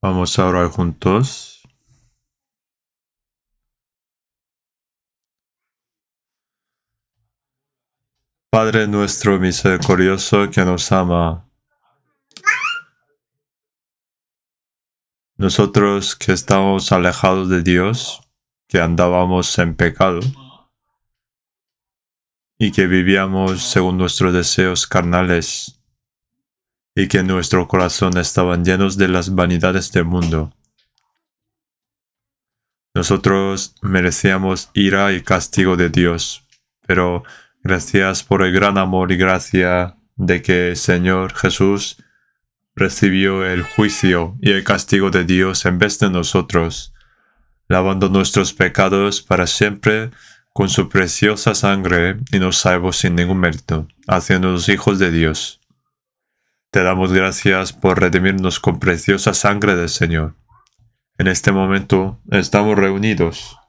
Vamos a orar juntos. Padre nuestro misericordioso que nos ama, nosotros que estamos alejados de Dios, que andábamos en pecado y que vivíamos según nuestros deseos carnales y que nuestro corazón estaban llenos de las vanidades del mundo. Nosotros merecíamos ira y castigo de Dios, pero gracias por el gran amor y gracia de que el Señor Jesús recibió el juicio y el castigo de Dios en vez de nosotros, lavando nuestros pecados para siempre con su preciosa sangre y nos salvó sin ningún mérito, haciéndonos hijos de Dios. Te damos gracias por redimirnos con preciosa sangre del Señor. En este momento estamos reunidos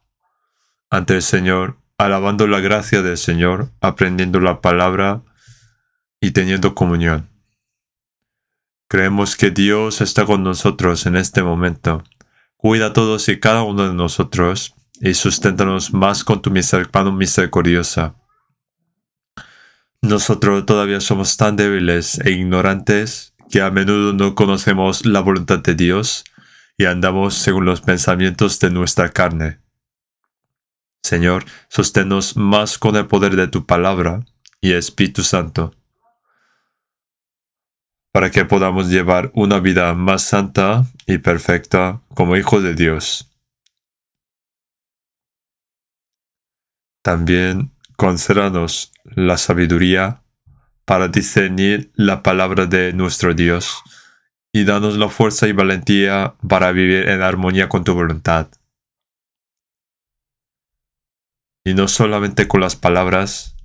ante el Señor, alabando la gracia del Señor, aprendiendo la palabra y teniendo comunión. Creemos que Dios está con nosotros en este momento. Cuida a todos y cada uno de nosotros y susténtanos más con tu mano misericordiosa. Nosotros todavía somos tan débiles e ignorantes que a menudo no conocemos la voluntad de Dios y andamos según los pensamientos de nuestra carne. Señor, sosténnos más con el poder de tu palabra y Espíritu Santo, para que podamos llevar una vida más santa y perfecta como hijos de Dios. También concédanos la sabiduría para discernir la palabra de nuestro Dios y danos la fuerza y valentía para vivir en armonía con tu voluntad. Y no solamente con las palabras,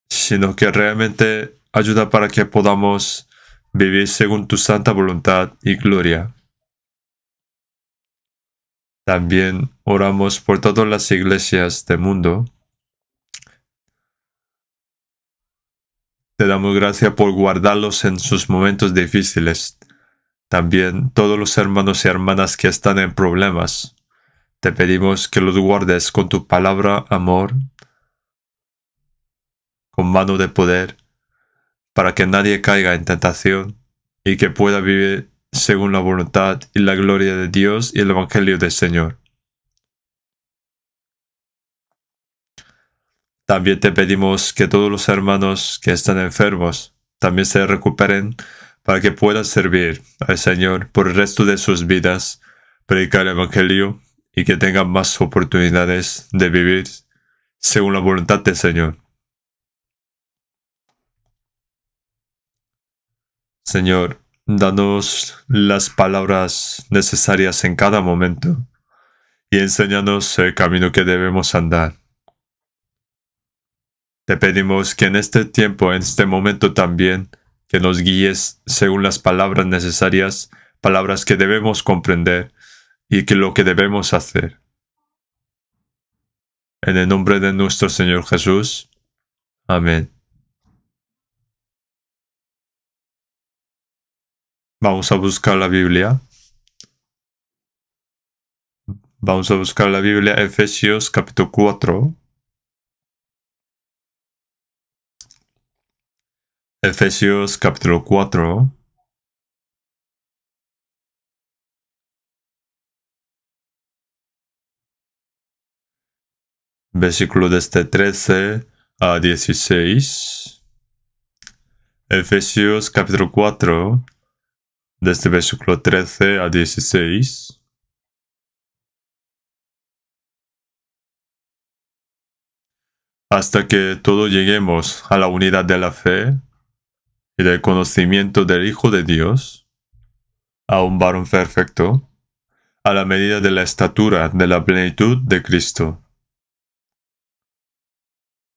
sino que realmente ayuda para que podamos vivir según tu santa voluntad y gloria. También oramos por todas las iglesias del mundo. Te damos gracias por guardarlos en sus momentos difíciles. También todos los hermanos y hermanas que están en problemas. Te pedimos que los guardes con tu palabra, amor, con mano de poder, para que nadie caiga en tentación y que pueda vivir según la voluntad y la gloria de Dios y el Evangelio del Señor. También te pedimos que todos los hermanos que están enfermos también se recuperen para que puedan servir al Señor por el resto de sus vidas, predicar el Evangelio y que tengan más oportunidades de vivir según la voluntad del Señor. Señor, danos las palabras necesarias en cada momento y enséñanos el camino que debemos andar. Te pedimos que en este tiempo, en este momento también, que nos guíes según las palabras necesarias, palabras que debemos comprender y que lo que debemos hacer. En el nombre de nuestro Señor Jesús. Amén. Vamos a buscar la Biblia. Vamos a buscar la Biblia, Efesios capítulo 4. Efesios capítulo 4. Versículo desde 13 a 16. Efesios capítulo 4, desde versículo 13 a 16. Hasta que todos lleguemos a la unidad de la fe y del conocimiento del Hijo de Dios, a un varón perfecto, a la medida de la estatura de la plenitud de Cristo,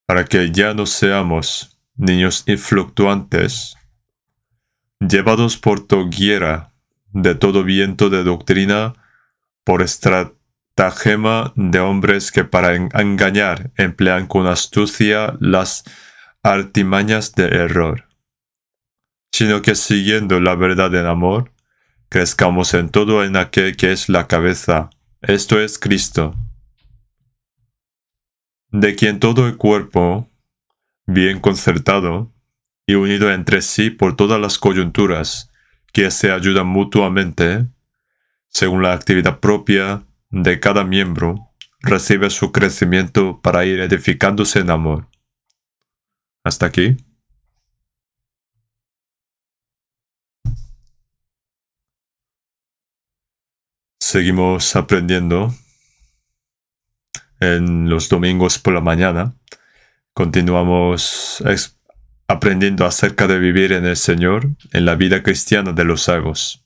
para que ya no seamos niños influctuantes, llevados por doquiera de todo viento de doctrina, por estratagema de hombres que para engañar emplean con astucia las artimañas de error, sino que siguiendo la verdad en amor, crezcamos en todo en aquel que es la cabeza, esto es Cristo, de quien todo el cuerpo, bien concertado y unido entre sí por todas las coyunturas, que se ayudan mutuamente, según la actividad propia de cada miembro, recibe su crecimiento para ir edificándose en amor. ¿Hasta aquí? Seguimos aprendiendo en los domingos por la mañana. Continuamos aprendiendo acerca de vivir en el Señor en la vida cristiana de los salvos.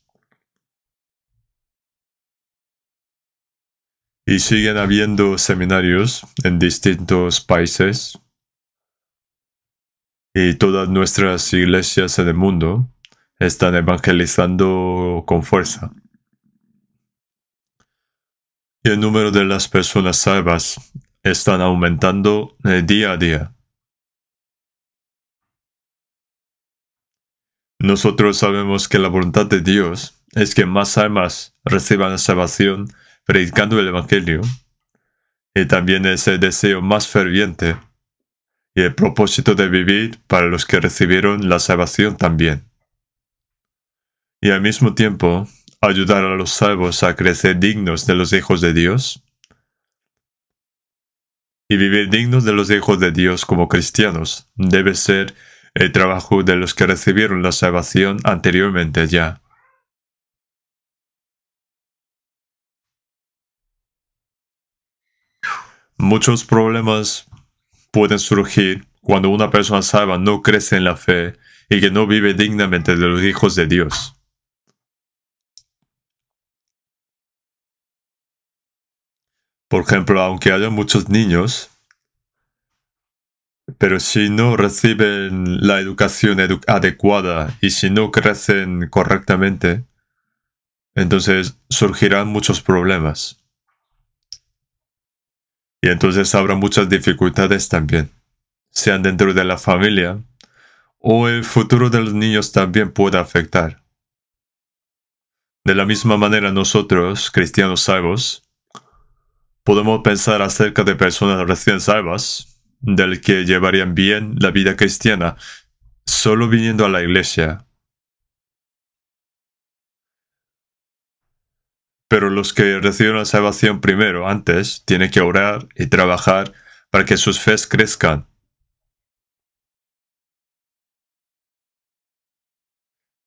Y siguen habiendo seminarios en distintos países y todas nuestras iglesias en el mundo están evangelizando con fuerza. Y el número de las personas salvas están aumentando día a día. Nosotros sabemos que la voluntad de Dios es que más almas reciban la salvación predicando el Evangelio, y también es el deseo más ferviente y el propósito de vivir para los que recibieron la salvación también. Y al mismo tiempo, ayudar a los salvos a crecer dignos de los hijos de Dios y vivir dignos de los hijos de Dios como cristianos debe ser el trabajo de los que recibieron la salvación anteriormente ya. Muchos problemas pueden surgir cuando una persona salva no crece en la fe y que no vive dignamente de los hijos de Dios. Por ejemplo, aunque haya muchos niños, pero si no reciben la educación adecuada y si no crecen correctamente, entonces surgirán muchos problemas. Y entonces habrá muchas dificultades también, sean dentro de la familia o el futuro de los niños también puede afectar. De la misma manera nosotros, cristianos salvos, podemos pensar acerca de personas recién salvas, del que llevarían bien la vida cristiana, solo viniendo a la iglesia. Pero los que recibieron la salvación primero, antes, tienen que orar y trabajar para que sus fes crezcan.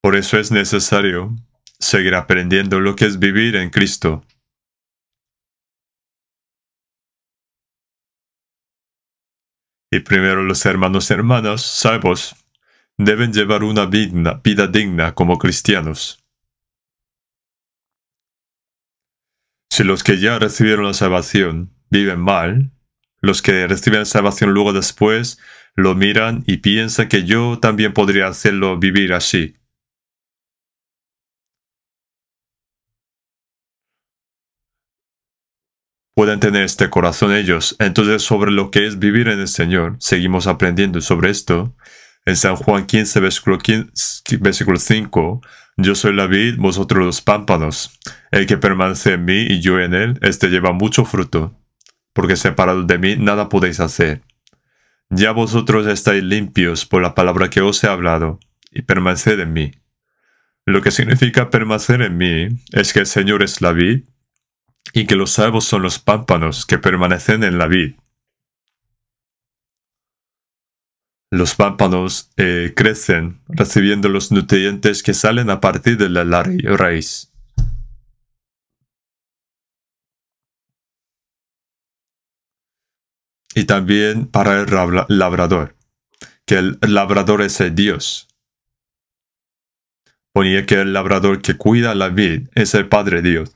Por eso es necesario seguir aprendiendo lo que es vivir en Cristo. Y primero los hermanos y hermanas salvos deben llevar una vida digna como cristianos. Si los que ya recibieron la salvación viven mal, los que reciben la salvación luego después lo miran y piensan que yo también podría hacerlo vivir así. Pueden tener este corazón ellos. Entonces, sobre lo que es vivir en el Señor, seguimos aprendiendo sobre esto. En San Juan 15, versículo 5, yo soy la vid, vosotros los pámpanos. El que permanece en mí y yo en él, este lleva mucho fruto, porque separado de mí nada podéis hacer. Ya vosotros estáis limpios por la palabra que os he hablado, y permaneced en mí. Lo que significa permanecer en mí es que el Señor es la vid, y que los salvos son los pámpanos que permanecen en la vid. Los pámpanos crecen recibiendo los nutrientes que salen a partir de la raíz. Y también para el labrador, que el labrador es el Dios. Ponía que el labrador que cuida la vid es el Padre Dios.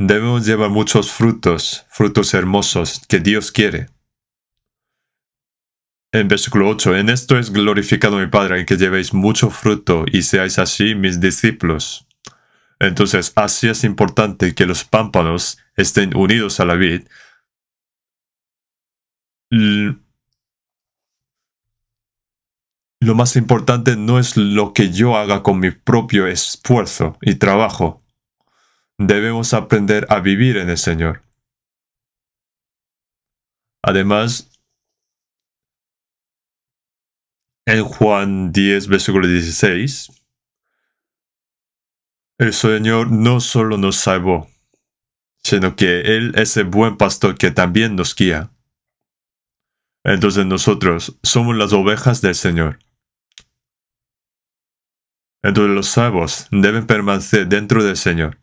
Debemos llevar muchos frutos, frutos hermosos que Dios quiere. En versículo 8, en esto es glorificado mi Padre, en que llevéis mucho fruto y seáis así mis discípulos. Entonces, así es importante que los pámpanos estén unidos a la vid. lo más importante no es lo que yo haga con mi propio esfuerzo y trabajo. Debemos aprender a vivir en el Señor. Además, en Juan 10, versículo 16, el Señor no solo nos salvó, sino que Él es el buen pastor que también nos guía. Entonces nosotros somos las ovejas del Señor. Entonces los salvos deben permanecer dentro del Señor.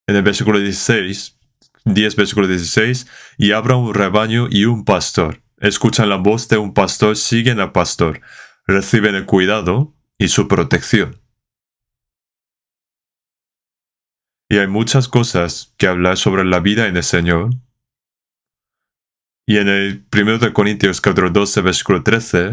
En el versículo 16, 10 versículo 16, y habrá un rebaño y un pastor. Escuchan la voz de un pastor, siguen al pastor, reciben el cuidado y su protección. Y hay muchas cosas que hablar sobre la vida en el Señor. Y en el 1 Corintios capítulo 12, versículo 13,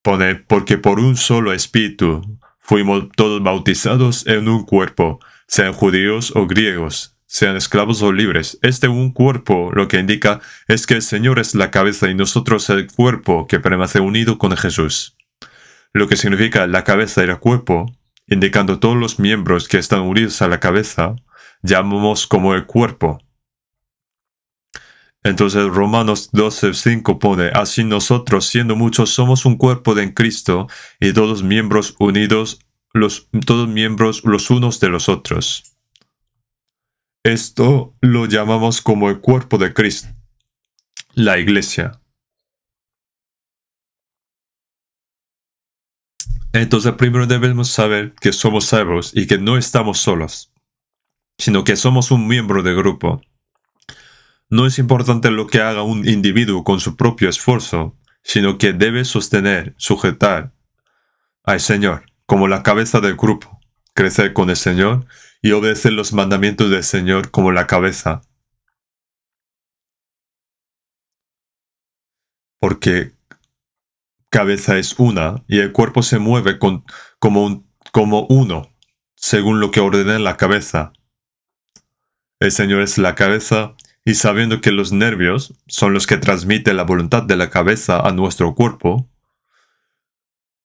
pone, porque por un solo espíritu fuimos todos bautizados en un cuerpo, sean judíos o griegos, sean esclavos o libres. Un cuerpo lo que indica es que el Señor es la cabeza y nosotros el cuerpo que permanece unido con Jesús. Lo que significa la cabeza y el cuerpo, indicando todos los miembros que están unidos a la cabeza, llamamos como el cuerpo. Entonces Romanos 12:5 pone, así nosotros, siendo muchos, somos un cuerpo en Cristo y todos miembros unidos, todos miembros los unos de los otros. Esto lo llamamos como el cuerpo de Cristo, la iglesia. Entonces primero debemos saber que somos salvos y que no estamos solos, sino que somos un miembro del grupo. No es importante lo que haga un individuo con su propio esfuerzo, sino que debe sostener, sujetar al Señor como la cabeza del grupo, crecer con el Señor y obedecer los mandamientos del Señor como la cabeza. Porque cabeza es una y el cuerpo se mueve como uno, según lo que ordena la cabeza. El Señor es la cabeza y sabiendo que los nervios son los que transmiten la voluntad de la cabeza a nuestro cuerpo,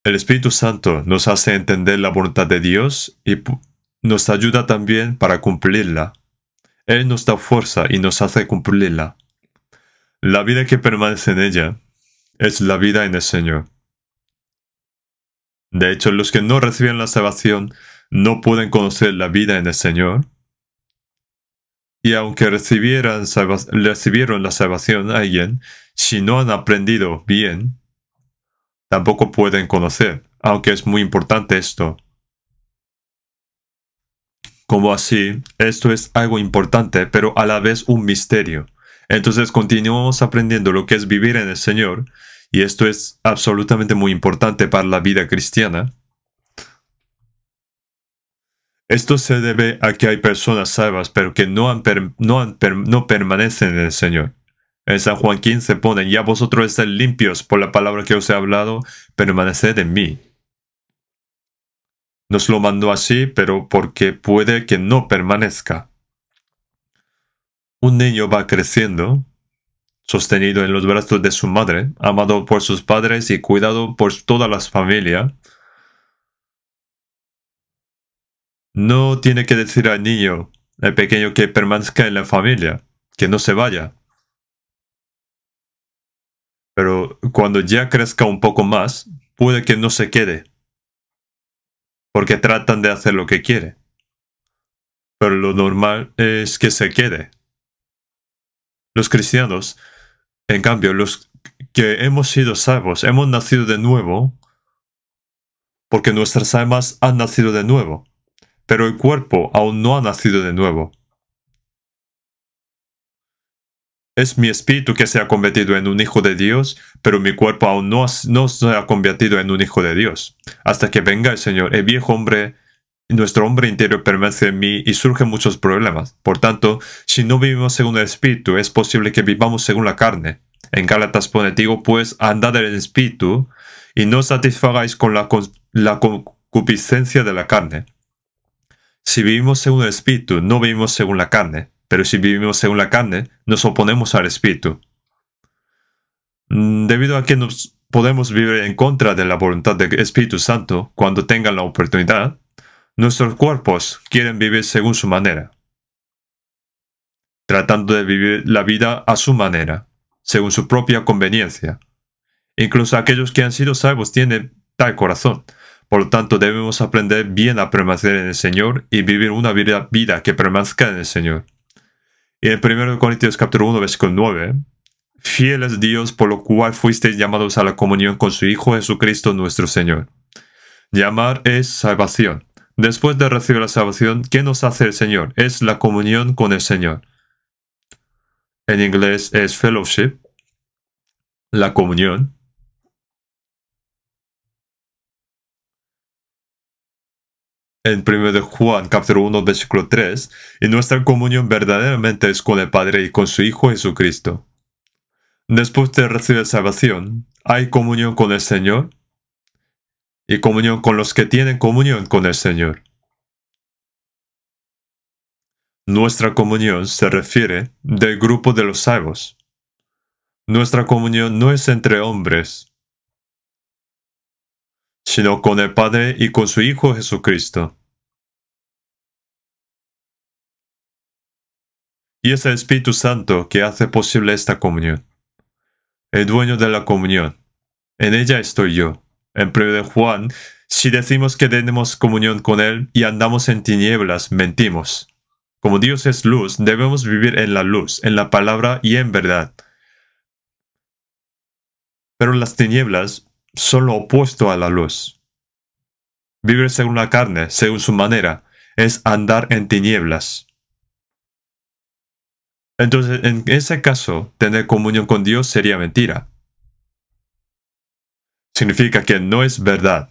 el Espíritu Santo nos hace entender la voluntad de Dios y nos ayuda también para cumplirla. Él nos da fuerza y nos hace cumplirla. La vida que permanece en ella es la vida en el Señor. De hecho, los que no reciben la salvación no pueden conocer la vida en el Señor. Y aunque recibieron la salvación a alguien, si no han aprendido bien, tampoco pueden conocer, aunque es muy importante esto. Como así, esto es algo importante, pero a la vez un misterio. Entonces continuamos aprendiendo lo que es vivir en el Señor, y esto es absolutamente muy importante para la vida cristiana. Esto se debe a que hay personas salvas, pero que no permanecen en el Señor. En San Juan 15 ponen, ya vosotros estáis limpios por la palabra que os he hablado, permaneced en mí. Nos lo mandó así, pero porque puede que no permanezca. Un niño va creciendo, sostenido en los brazos de su madre, amado por sus padres y cuidado por toda la familia. No tiene que decir al niño, el pequeño, que permanezca en la familia, que no se vaya. Pero cuando ya crezca un poco más, puede que no se quede, porque tratan de hacer lo que quiere. Pero lo normal es que se quede. Los cristianos, en cambio, los que hemos sido salvos, hemos nacido de nuevo, porque nuestras almas han nacido de nuevo, pero el cuerpo aún no ha nacido de nuevo. Es mi espíritu que se ha convertido en un hijo de Dios, pero mi cuerpo aún no se ha convertido en un hijo de Dios. Hasta que venga el Señor, el viejo hombre, nuestro hombre interior permanece en mí y surgen muchos problemas. Por tanto, si no vivimos según el espíritu, es posible que vivamos según la carne. En Gálatas pone, digo pues, andad en el espíritu y no satisfagáis con la concupiscencia de la carne. Si vivimos según el espíritu, no vivimos según la carne. Pero si vivimos según la carne, nos oponemos al espíritu. Debido a que nos podemos vivir en contra de la voluntad del Espíritu Santo cuando tengan la oportunidad, nuestros cuerpos quieren vivir según su manera, tratando de vivir la vida a su manera, según su propia conveniencia. Incluso aquellos que han sido salvos tienen tal corazón. Por lo tanto, debemos aprender bien a permanecer en el Señor y vivir una vida que permanezca en el Señor. Y en 1 Corintios capítulo 1, versículo 9, fiel es Dios por lo cual fuisteis llamados a la comunión con su Hijo Jesucristo nuestro Señor. Llamar es salvación. Después de recibir la salvación, ¿qué nos hace el Señor? Es la comunión con el Señor. En inglés es fellowship, la comunión. En 1 de Juan, capítulo 1, versículo 3, y nuestra comunión verdaderamente es con el Padre y con su Hijo Jesucristo. Después de recibir salvación, hay comunión con el Señor y comunión con los que tienen comunión con el Señor. Nuestra comunión se refiere del grupo de los salvos. Nuestra comunión no es entre hombres, sino con el Padre y con su Hijo Jesucristo. Y es el Espíritu Santo que hace posible esta comunión. El dueño de la comunión. En ella estoy yo. En 1 de Juan, si decimos que tenemos comunión con Él y andamos en tinieblas, mentimos. Como Dios es luz, debemos vivir en la luz, en la palabra y en verdad. Pero las tinieblas son lo opuesto a la luz. Vivir según la carne, según su manera, es andar en tinieblas. Entonces, en ese caso, tener comunión con Dios sería mentira. Significa que no es verdad.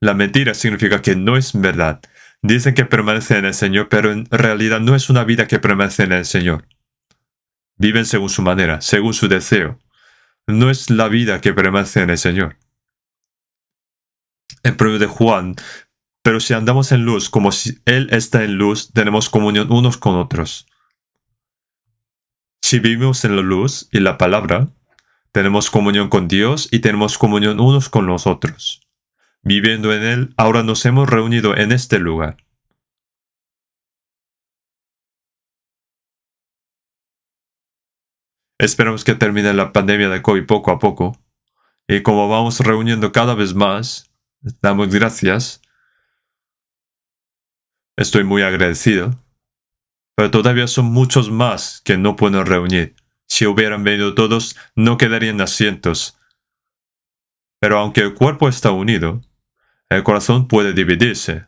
La mentira significa que no es verdad. Dicen que permanecen en el Señor, pero en realidad no es una vida que permanece en el Señor. Viven según su manera, según su deseo. No es la vida que permanece en el Señor. En 1 de Juan, pero si andamos en luz como si Él está en luz, tenemos comunión unos con otros. Si vivimos en la luz y la palabra, tenemos comunión con Dios y tenemos comunión unos con los otros. Viviendo en Él, ahora nos hemos reunido en este lugar. Esperamos que termine la pandemia de COVID poco a poco. Y como vamos reuniendo cada vez más, damos gracias. Estoy muy agradecido. Pero todavía son muchos más que no pueden reunir. Si hubieran venido todos, no quedarían asientos. Pero aunque el cuerpo está unido, el corazón puede dividirse.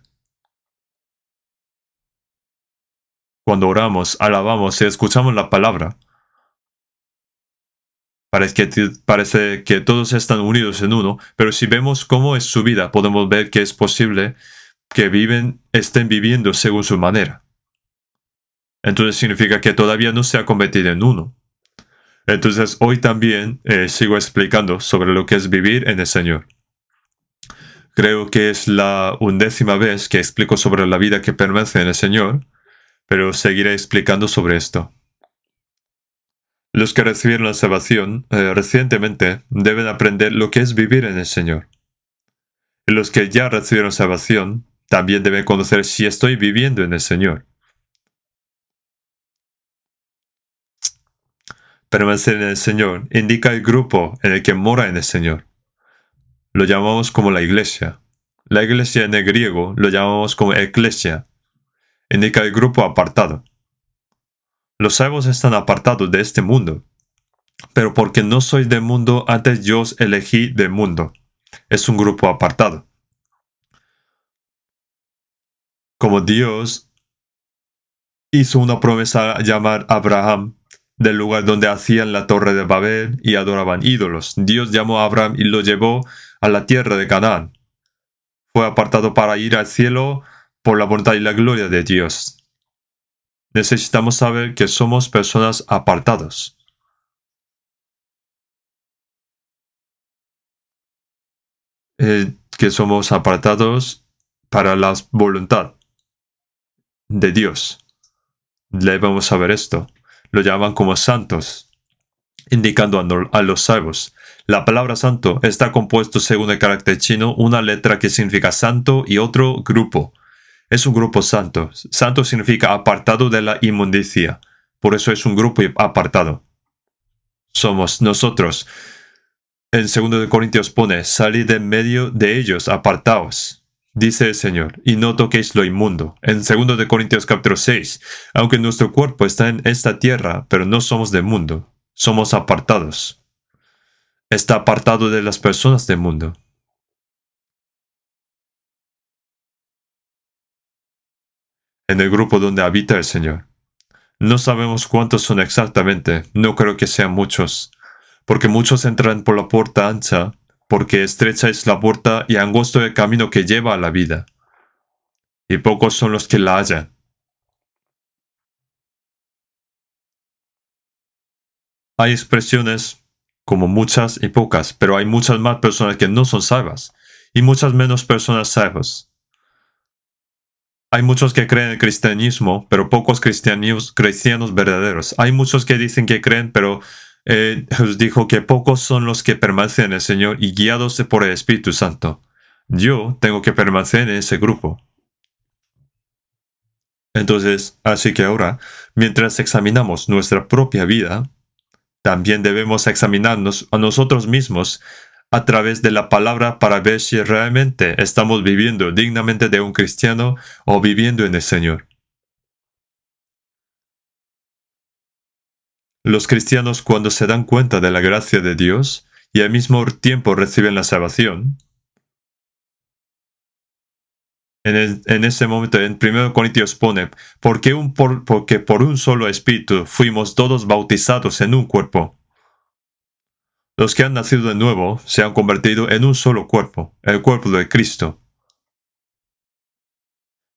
Cuando oramos, alabamos y escuchamos la palabra, parece que todos están unidos en uno, pero si vemos cómo es su vida, podemos ver que es posible que estén viviendo según su manera. Entonces significa que todavía no se ha convertido en uno. Entonces hoy también sigo explicando sobre lo que es vivir en el Señor. Creo que es la 11ª vez que explico sobre la vida que permanece en el Señor, pero seguiré explicando sobre esto. Los que recibieron la salvación recientemente deben aprender lo que es vivir en el Señor. Y los que ya recibieron salvación también deben conocer si estoy viviendo en el Señor. Permanecer en el Señor indica el grupo en el que mora en el Señor. Lo llamamos como la iglesia. La iglesia en el griego lo llamamos como eclesia. Indica el grupo apartado. Los salvos están apartados de este mundo. Pero porque no sois del mundo, antes yo os elegí del mundo. Es un grupo apartado. Como Dios hizo una promesa a llamar a Abraham del lugar donde hacían la torre de Babel y adoraban ídolos. Dios llamó a Abraham y lo llevó a la tierra de Canaán. Fue apartado para ir al cielo por la voluntad y la gloria de Dios. Necesitamos saber que somos personas apartadas. Que somos apartados para la voluntad de Dios. Debemos saber esto. Lo llaman como santos. indicando a los salvos. La palabra santo está compuesto según el carácter chino, una letra que significa santo y otro grupo. Es un grupo santo. Santo significa apartado de la inmundicia. Por eso es un grupo apartado. Somos nosotros. En 2 Corintios pone, salid de medio de ellos, apartaos. Dice el Señor, y no toquéis lo inmundo. En 2 Corintios capítulo 6, aunque nuestro cuerpo está en esta tierra, pero no somos del mundo. Somos apartados. Está apartado de las personas del mundo. En el grupo donde habita el Señor. No sabemos cuántos son exactamente, no creo que sean muchos, porque muchos entran por la puerta ancha, porque estrecha es la puerta y angosto el camino que lleva a la vida, y pocos son los que la hallan. Hay expresiones como muchas y pocas, pero hay muchas más personas que no son salvas, y muchas menos personas salvas. Hay muchos que creen en el cristianismo, pero pocos cristianos verdaderos. Hay muchos que dicen que creen, pero os dijo que pocos son los que permanecen en el Señor y guiados por el Espíritu Santo. Yo tengo que permanecer en ese grupo. Entonces, así que ahora, mientras examinamos nuestra propia vida, también debemos examinarnos a nosotros mismos a través de la palabra para ver si realmente estamos viviendo dignamente de un cristiano o viviendo en el Señor. Los cristianos, cuando se dan cuenta de la gracia de Dios y al mismo tiempo reciben la salvación, en ese momento en 1 Corintios pone, porque por un solo espíritu fuimos todos bautizados en un cuerpo. Los que han nacido de nuevo se han convertido en un solo cuerpo, el cuerpo de Cristo.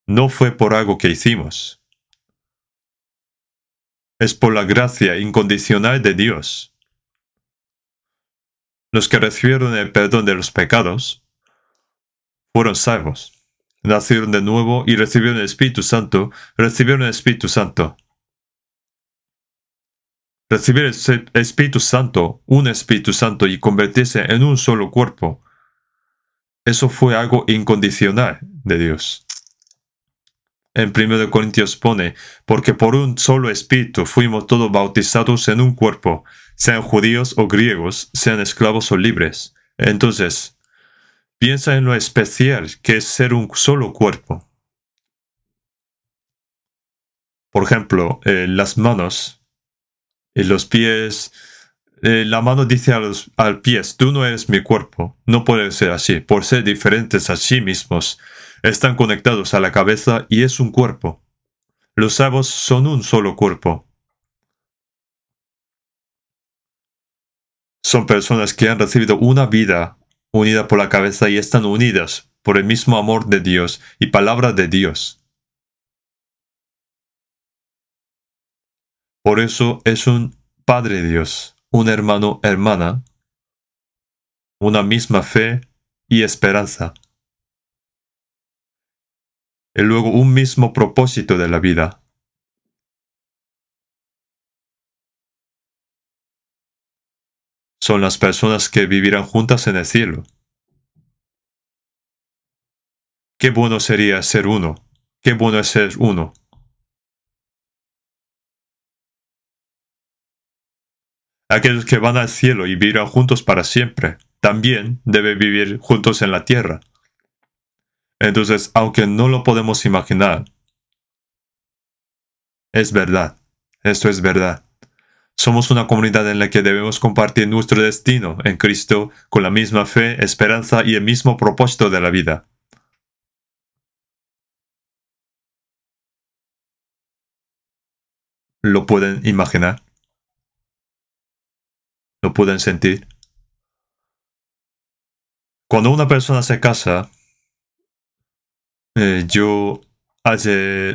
No fue por algo que hicimos. Es por la gracia incondicional de Dios. Los que recibieron el perdón de los pecados fueron salvos. Nacieron de nuevo y recibieron el Espíritu Santo, recibieron el Espíritu Santo. Recibir el Espíritu Santo, un Espíritu Santo y convertirse en un solo cuerpo, eso fue algo incondicional de Dios. En 1 Corintios pone, porque por un solo Espíritu fuimos todos bautizados en un cuerpo, sean judíos o griegos, sean esclavos o libres. Entonces, piensa en lo especial que es ser un solo cuerpo. Por ejemplo, las manos y los pies. La mano dice al pies, tú no eres mi cuerpo. No puede ser así. Por ser diferentes a sí mismos, están conectados a la cabeza y es un cuerpo. Los salvos son un solo cuerpo. Son personas que han recibido una vida unida por la cabeza y están unidas por el mismo amor de Dios y palabra de Dios. Por eso es un Padre Dios, un hermano, hermana, una misma fe y esperanza. Y luego un mismo propósito de la vida. Son las personas que vivirán juntas en el cielo. Qué bueno sería ser uno. Qué bueno es ser uno. Aquellos que van al cielo y vivirán juntos para siempre, también deben vivir juntos en la tierra. Entonces, aunque no lo podemos imaginar, es verdad. Esto es verdad. Somos una comunidad en la que debemos compartir nuestro destino en Cristo con la misma fe, esperanza y el mismo propósito de la vida. ¿Lo pueden imaginar? ¿Lo pueden sentir? Cuando una persona se casa, yo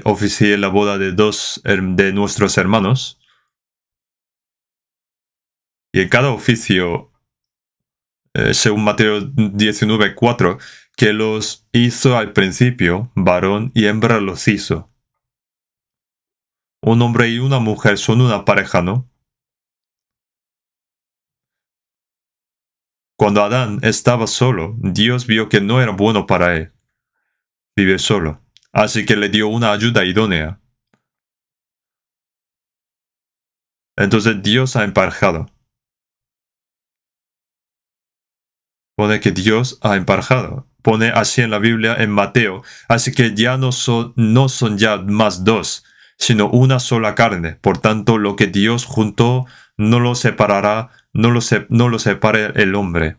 oficié la boda de dos de nuestros hermanos. Y en cada oficio, según Mateo 19:4, que los hizo al principio, varón y hembra los hizo. Un hombre y una mujer son una pareja, ¿no? Cuando Adán estaba solo, Dios vio que no era bueno para él vivir solo, así que le dio una ayuda idónea. Entonces Dios ha emparejado. Pone que Dios ha emparejado. Pone así en la Biblia en Mateo. Así que ya no son ya más dos, sino una sola carne. Por tanto, lo que Dios juntó no lo separará, no lo separe el hombre.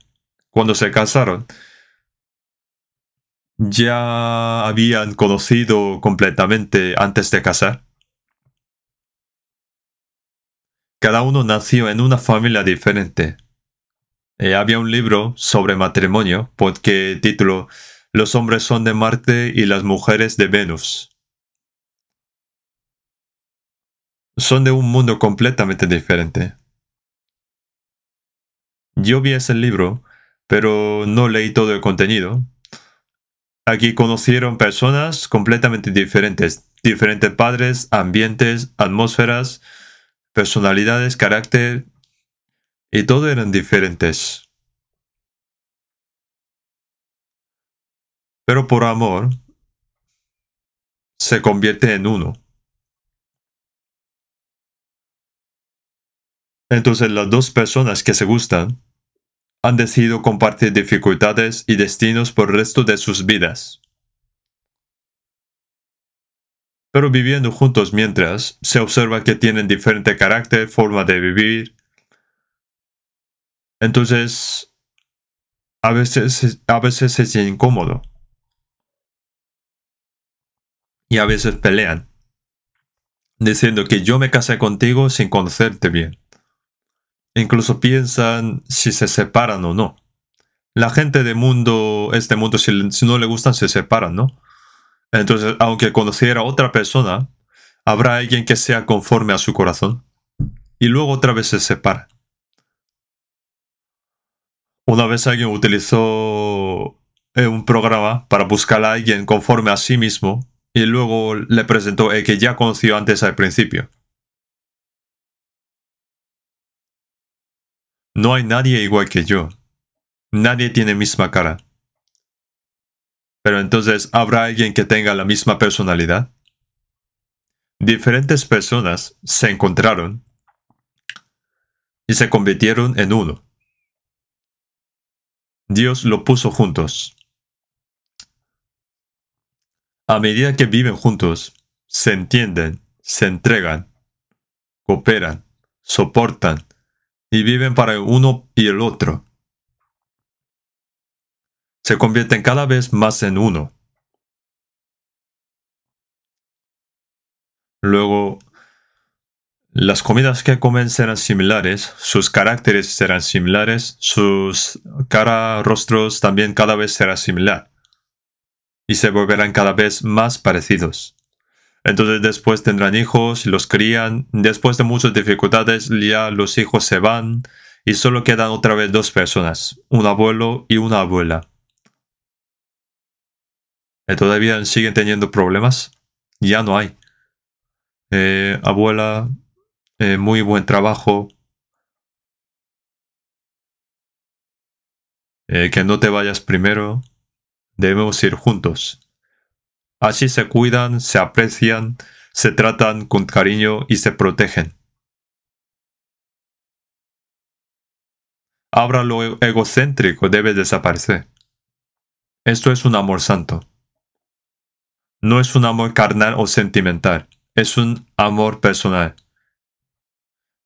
Cuando se casaron, ya habían conocido completamente antes de casar. Cada uno nació en una familia diferente. Había un libro sobre matrimonio, porque título Los hombres son de Marte y las mujeres de Venus. Son de un mundo completamente diferente. Yo vi ese libro, pero no leí todo el contenido. Aquí conocieron personas completamente diferentes, diferentes padres, ambientes, atmósferas, personalidades, carácter, y todo eran diferentes. Pero por amor, se convierte en uno. Entonces las dos personas que se gustan han decidido compartir dificultades y destinos por el resto de sus vidas. Pero viviendo juntos mientras, se observa que tienen diferente carácter, forma de vivir. Entonces, a veces es incómodo. Y a veces pelean, diciendo que yo me casé contigo sin conocerte bien. Incluso piensan si se separan o no. La gente de este mundo, si no le gustan, se separan, ¿no? Entonces, aunque conociera a otra persona, habrá alguien que sea conforme a su corazón. Y luego otra vez se separa. Una vez alguien utilizó un programa para buscar a alguien conforme a sí mismo y luego le presentó el que ya conoció antes al principio. No hay nadie igual que yo. Nadie tiene misma cara. Pero entonces, ¿habrá alguien que tenga la misma personalidad? Diferentes personas se encontraron y se convirtieron en uno. Dios lo puso juntos. A medida que viven juntos, se entienden, se entregan, cooperan, soportan y viven para el uno y el otro. Se convierten cada vez más en uno. Luego, las comidas que comen serán similares, sus caracteres serán similares, sus rostros también cada vez será similar. Y se volverán cada vez más parecidos. Entonces después tendrán hijos, los crían, después de muchas dificultades ya los hijos se van y solo quedan otra vez dos personas, un abuelo y una abuela. ¿Y todavía siguen teniendo problemas? Ya no hay. Abuela, muy buen trabajo. Que no te vayas primero. Debemos ir juntos. Así se cuidan, se aprecian, se tratan con cariño y se protegen. Ahora lo egocéntrico debe desaparecer. Esto es un amor santo. No es un amor carnal o sentimental. Es un amor personal.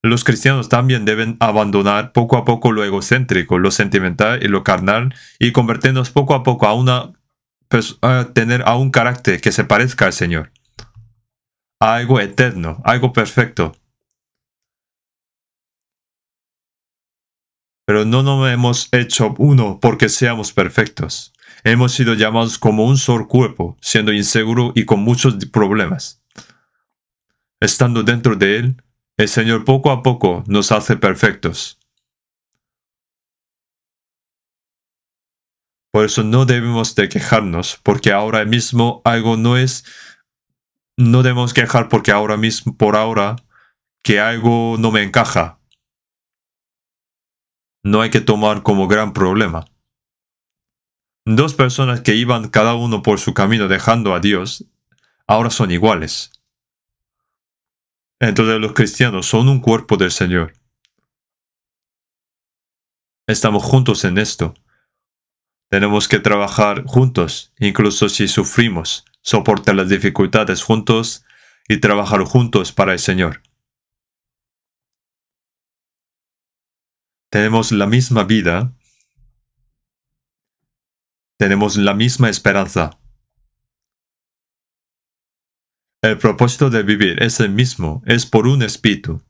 Los cristianos también deben abandonar poco a poco lo egocéntrico, lo sentimental y lo carnal y convertirnos poco a poco a tener a un carácter que se parezca al Señor. A algo eterno, algo perfecto. Pero no nos hemos hecho uno porque seamos perfectos. Hemos sido llamados como un solo cuerpo, siendo inseguro y con muchos problemas. Estando dentro de Él, el Señor poco a poco nos hace perfectos. Por eso no debemos de quejarnos, porque ahora mismo algo no es... No debemos quejar porque ahora mismo, por ahora, que algo no me encaja. no hay que tomar como gran problema. Dos personas que iban cada uno por su camino dejando a Dios, ahora son iguales. Entonces los cristianos son un cuerpo del Señor. Estamos juntos en esto. Tenemos que trabajar juntos, incluso si sufrimos, soportar las dificultades juntos y trabajar juntos para el Señor. Tenemos la misma vida, tenemos la misma esperanza. El propósito de vivir es el mismo, es por un espíritu.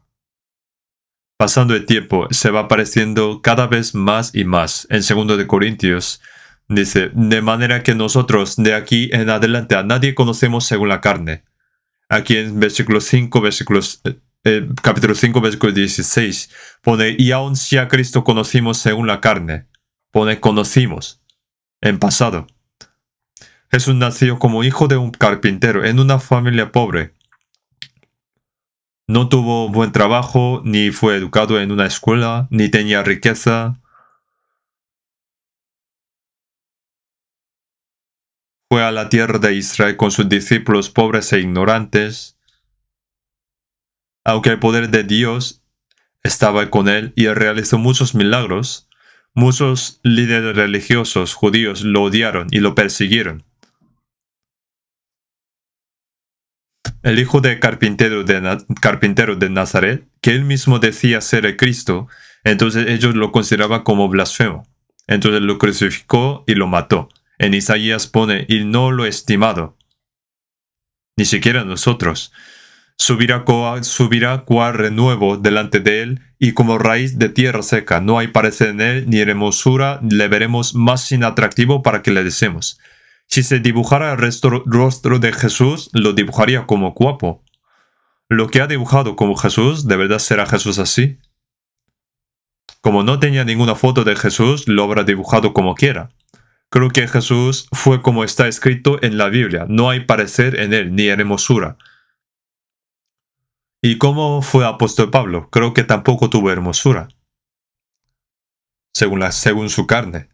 Pasando el tiempo, se va apareciendo cada vez más y más. En 2 de Corintios dice, de manera que nosotros de aquí en adelante a nadie conocemos según la carne. Aquí en capítulo 5, versículo 16, pone, y aun si a Cristo conocimos según la carne, pone conocimos, en pasado. Jesús nació como hijo de un carpintero en una familia pobre. No tuvo buen trabajo, ni fue educado en una escuela, ni tenía riqueza. Fue a la tierra de Israel con sus discípulos pobres e ignorantes. Aunque el poder de Dios estaba con él y realizó muchos milagros, muchos líderes religiosos judíos lo odiaron y lo persiguieron. El hijo de carpintero de Nazaret, que él mismo decía ser el Cristo, entonces ellos lo consideraban como blasfemo. Entonces lo crucificó y lo mató. En Isaías pone, y no lo estimado. Ni siquiera nosotros. Subirá cual renuevo delante de él, y como raíz de tierra seca. No hay parecer en él, ni hermosura, le veremos más sin atractivo para que le deseemos. Si se dibujara el rostro de Jesús, lo dibujaría como guapo. Lo que ha dibujado como Jesús, ¿de verdad será Jesús así? Como no tenía ninguna foto de Jesús, lo habrá dibujado como quiera. Creo que Jesús fue como está escrito en la Biblia. No hay parecer en él, ni hermosura. ¿Y cómo fue apóstol Pablo? Creo que tampoco tuvo hermosura. Según su carne.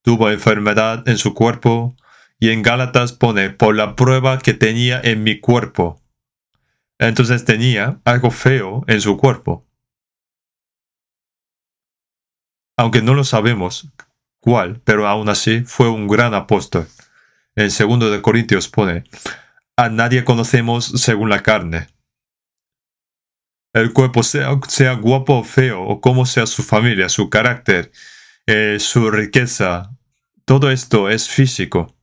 Tuvo enfermedad en su cuerpo, y en Gálatas pone, por la prueba que tenía en mi cuerpo. Entonces tenía algo feo en su cuerpo. Aunque no lo sabemos cuál, pero aún así fue un gran apóstol. En 2 de Corintios pone, a nadie conocemos según la carne. El cuerpo sea guapo o feo, o cómo sea su familia, su carácter, su riqueza, todo esto es físico.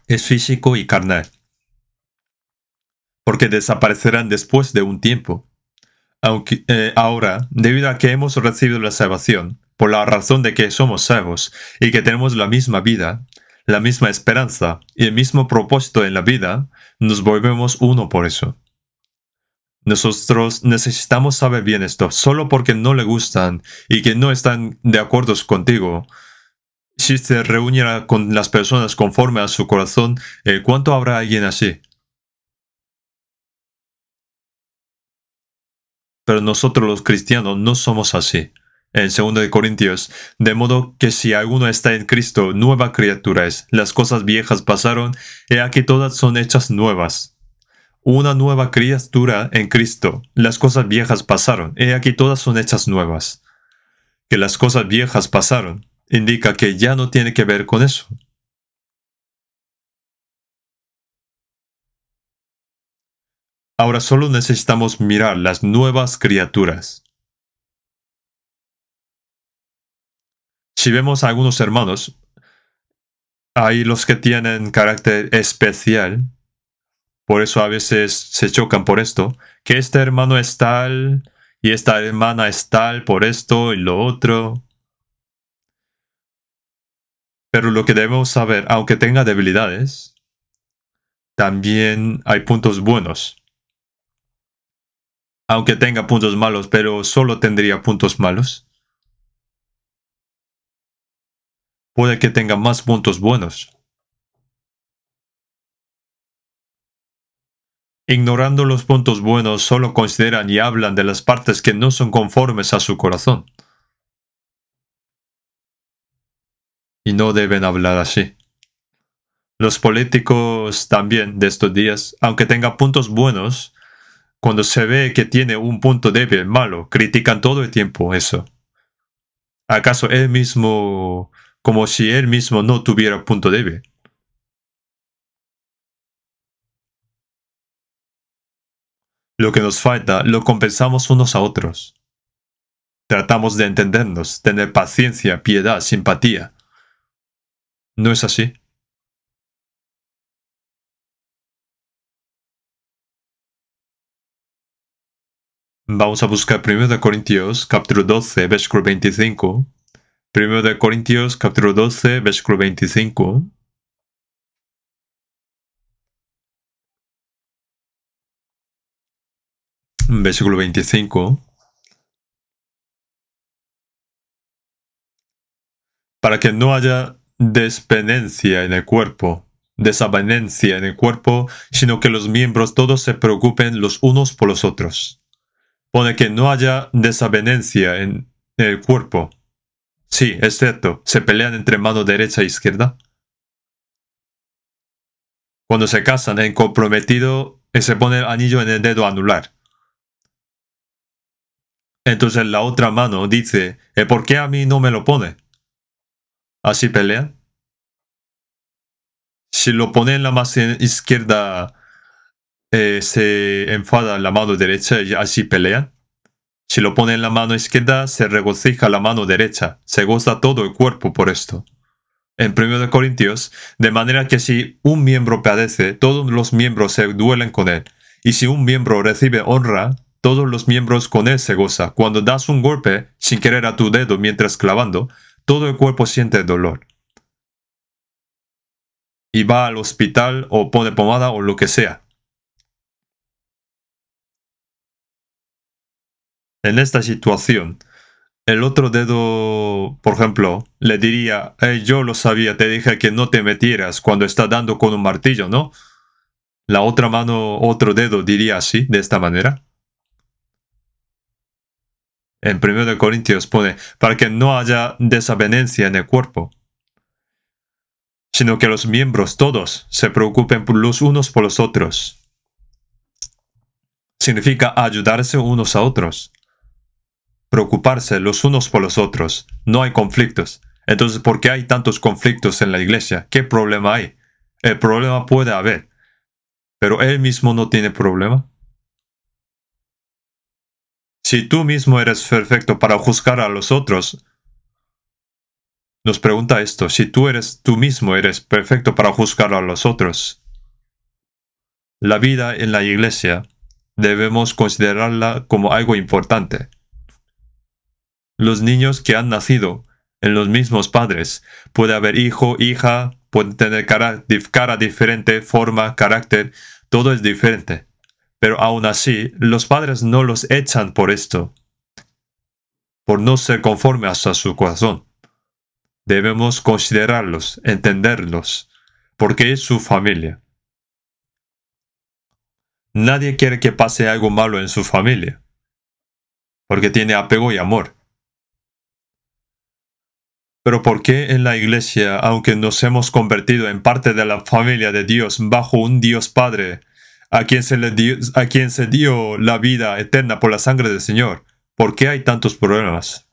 Es físico y carnal. Porque desaparecerán después de un tiempo. Aunque ahora, debido a que hemos recibido la salvación, por la razón de que somos salvos y que tenemos la misma vida, la misma esperanza y el mismo propósito en la vida, nos volvemos uno por eso. Nosotros necesitamos saber bien esto, solo porque no le gustan y que no están de acuerdo contigo. Si se reuniera con las personas conforme a su corazón, ¿cuánto habrá alguien así? Pero nosotros los cristianos no somos así. En 2 de Corintios, de modo que si alguno está en Cristo, nueva criatura es. Las cosas viejas pasaron, he aquí todas son hechas nuevas. Una nueva criatura en Cristo. Las cosas viejas pasaron, he aquí todas son hechas nuevas. Que las cosas viejas pasaron, indica que ya no tiene que ver con eso. Ahora solo necesitamos mirar las nuevas criaturas. Si vemos a algunos hermanos, hay los que tienen carácter especial, por eso a veces se chocan por esto, que este hermano es tal y esta hermana es tal por esto y lo otro. Pero lo que debemos saber, aunque tenga debilidades, también hay puntos buenos. Aunque tenga puntos malos, pero solo tendría puntos malos. Puede que tenga más puntos buenos. Ignorando los puntos buenos, solo consideran y hablan de las partes que no son conformes a su corazón. Y no deben hablar así. Los políticos también de estos días, aunque tengan puntos buenos, cuando se ve que tiene un punto débil, malo, critican todo el tiempo eso. ¿Acaso él mismo, como si él mismo no tuviera punto débil? Lo que nos falta, lo compensamos unos a otros. Tratamos de entendernos, tener paciencia, piedad, simpatía. ¿No es así? Vamos a buscar 1 Corintios, capítulo 12, versículo 25. 1 Corintios, capítulo 12, versículo 25. Versículo 25. Para que no haya desavenencia en el cuerpo, sino que los miembros todos se preocupen los unos por los otros. Pone que no haya desavenencia en el cuerpo. Sí, es cierto, se pelean entre mano derecha e izquierda. Cuando se casan en comprometido, se pone el anillo en el dedo anular. Entonces la otra mano dice, ¿por qué a mí no me lo pone? ¿Así pelean? Si lo pone en la mano izquierda, se enfada la mano derecha y así pelean. Si lo pone en la mano izquierda, se regocija la mano derecha. Se goza todo el cuerpo por esto. En 1 Corintios, de manera que si un miembro padece, todos los miembros se duelen con él. Y si un miembro recibe honra, todos los miembros con él se goza. Cuando das un golpe sin querer a tu dedo mientras clavando, todo el cuerpo siente dolor. Y va al hospital o pone pomada o lo que sea. En esta situación, el otro dedo, por ejemplo, le diría, yo lo sabía, te dije que no te metieras cuando está dando con un martillo, ¿no? La otra mano, otro dedo diría así, de esta manera. En 1 Corintios pone, para que no haya desavenencia en el cuerpo, sino que los miembros todos se preocupen los unos por los otros. Significa ayudarse unos a otros. Preocuparse los unos por los otros. No hay conflictos. Entonces, ¿por qué hay tantos conflictos en la iglesia? ¿Qué problema hay? El problema puede haber, pero él mismo no tiene problema. Si tú mismo eres perfecto para juzgar a los otros, nos pregunta esto, si tú mismo eres perfecto para juzgar a los otros, la vida en la iglesia debemos considerarla como algo importante. Los niños que han nacido en los mismos padres, puede haber hijo, hija, pueden tener cara diferente, forma, carácter, todo es diferente. Pero aún así, los padres no los echan por esto, por no ser conformes a su corazón. Debemos considerarlos, entenderlos, porque es su familia. Nadie quiere que pase algo malo en su familia, porque tiene apego y amor. Pero ¿por qué en la iglesia, aunque nos hemos convertido en parte de la familia de Dios bajo un Dios Padre, a quien se dio la vida eterna por la sangre del Señor, por qué hay tantos problemas?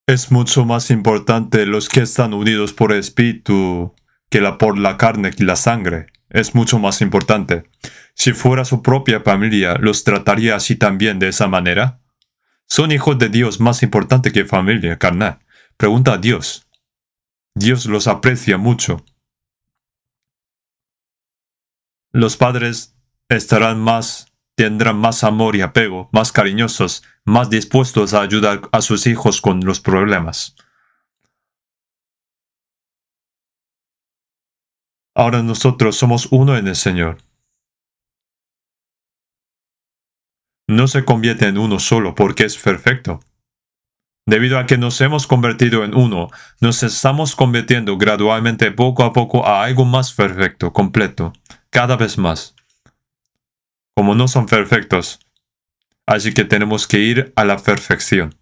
Es mucho más importante los que están unidos por el Espíritu que por la carne y la sangre. Es mucho más importante. Si fuera su propia familia, ¿los trataría así también de esa manera? Son hijos de Dios más importante que familia carnal. Pregunta a Dios. Dios los aprecia mucho. Los padres tendrán más amor y apego, más cariñosos, más dispuestos a ayudar a sus hijos con los problemas. Ahora nosotros somos uno en el Señor. No se convierte en uno solo porque es perfecto. Debido a que nos hemos convertido en uno, nos estamos convirtiendo gradualmente poco a poco a algo más perfecto, completo, cada vez más. Como no son perfectos, así que tenemos que ir a la perfección.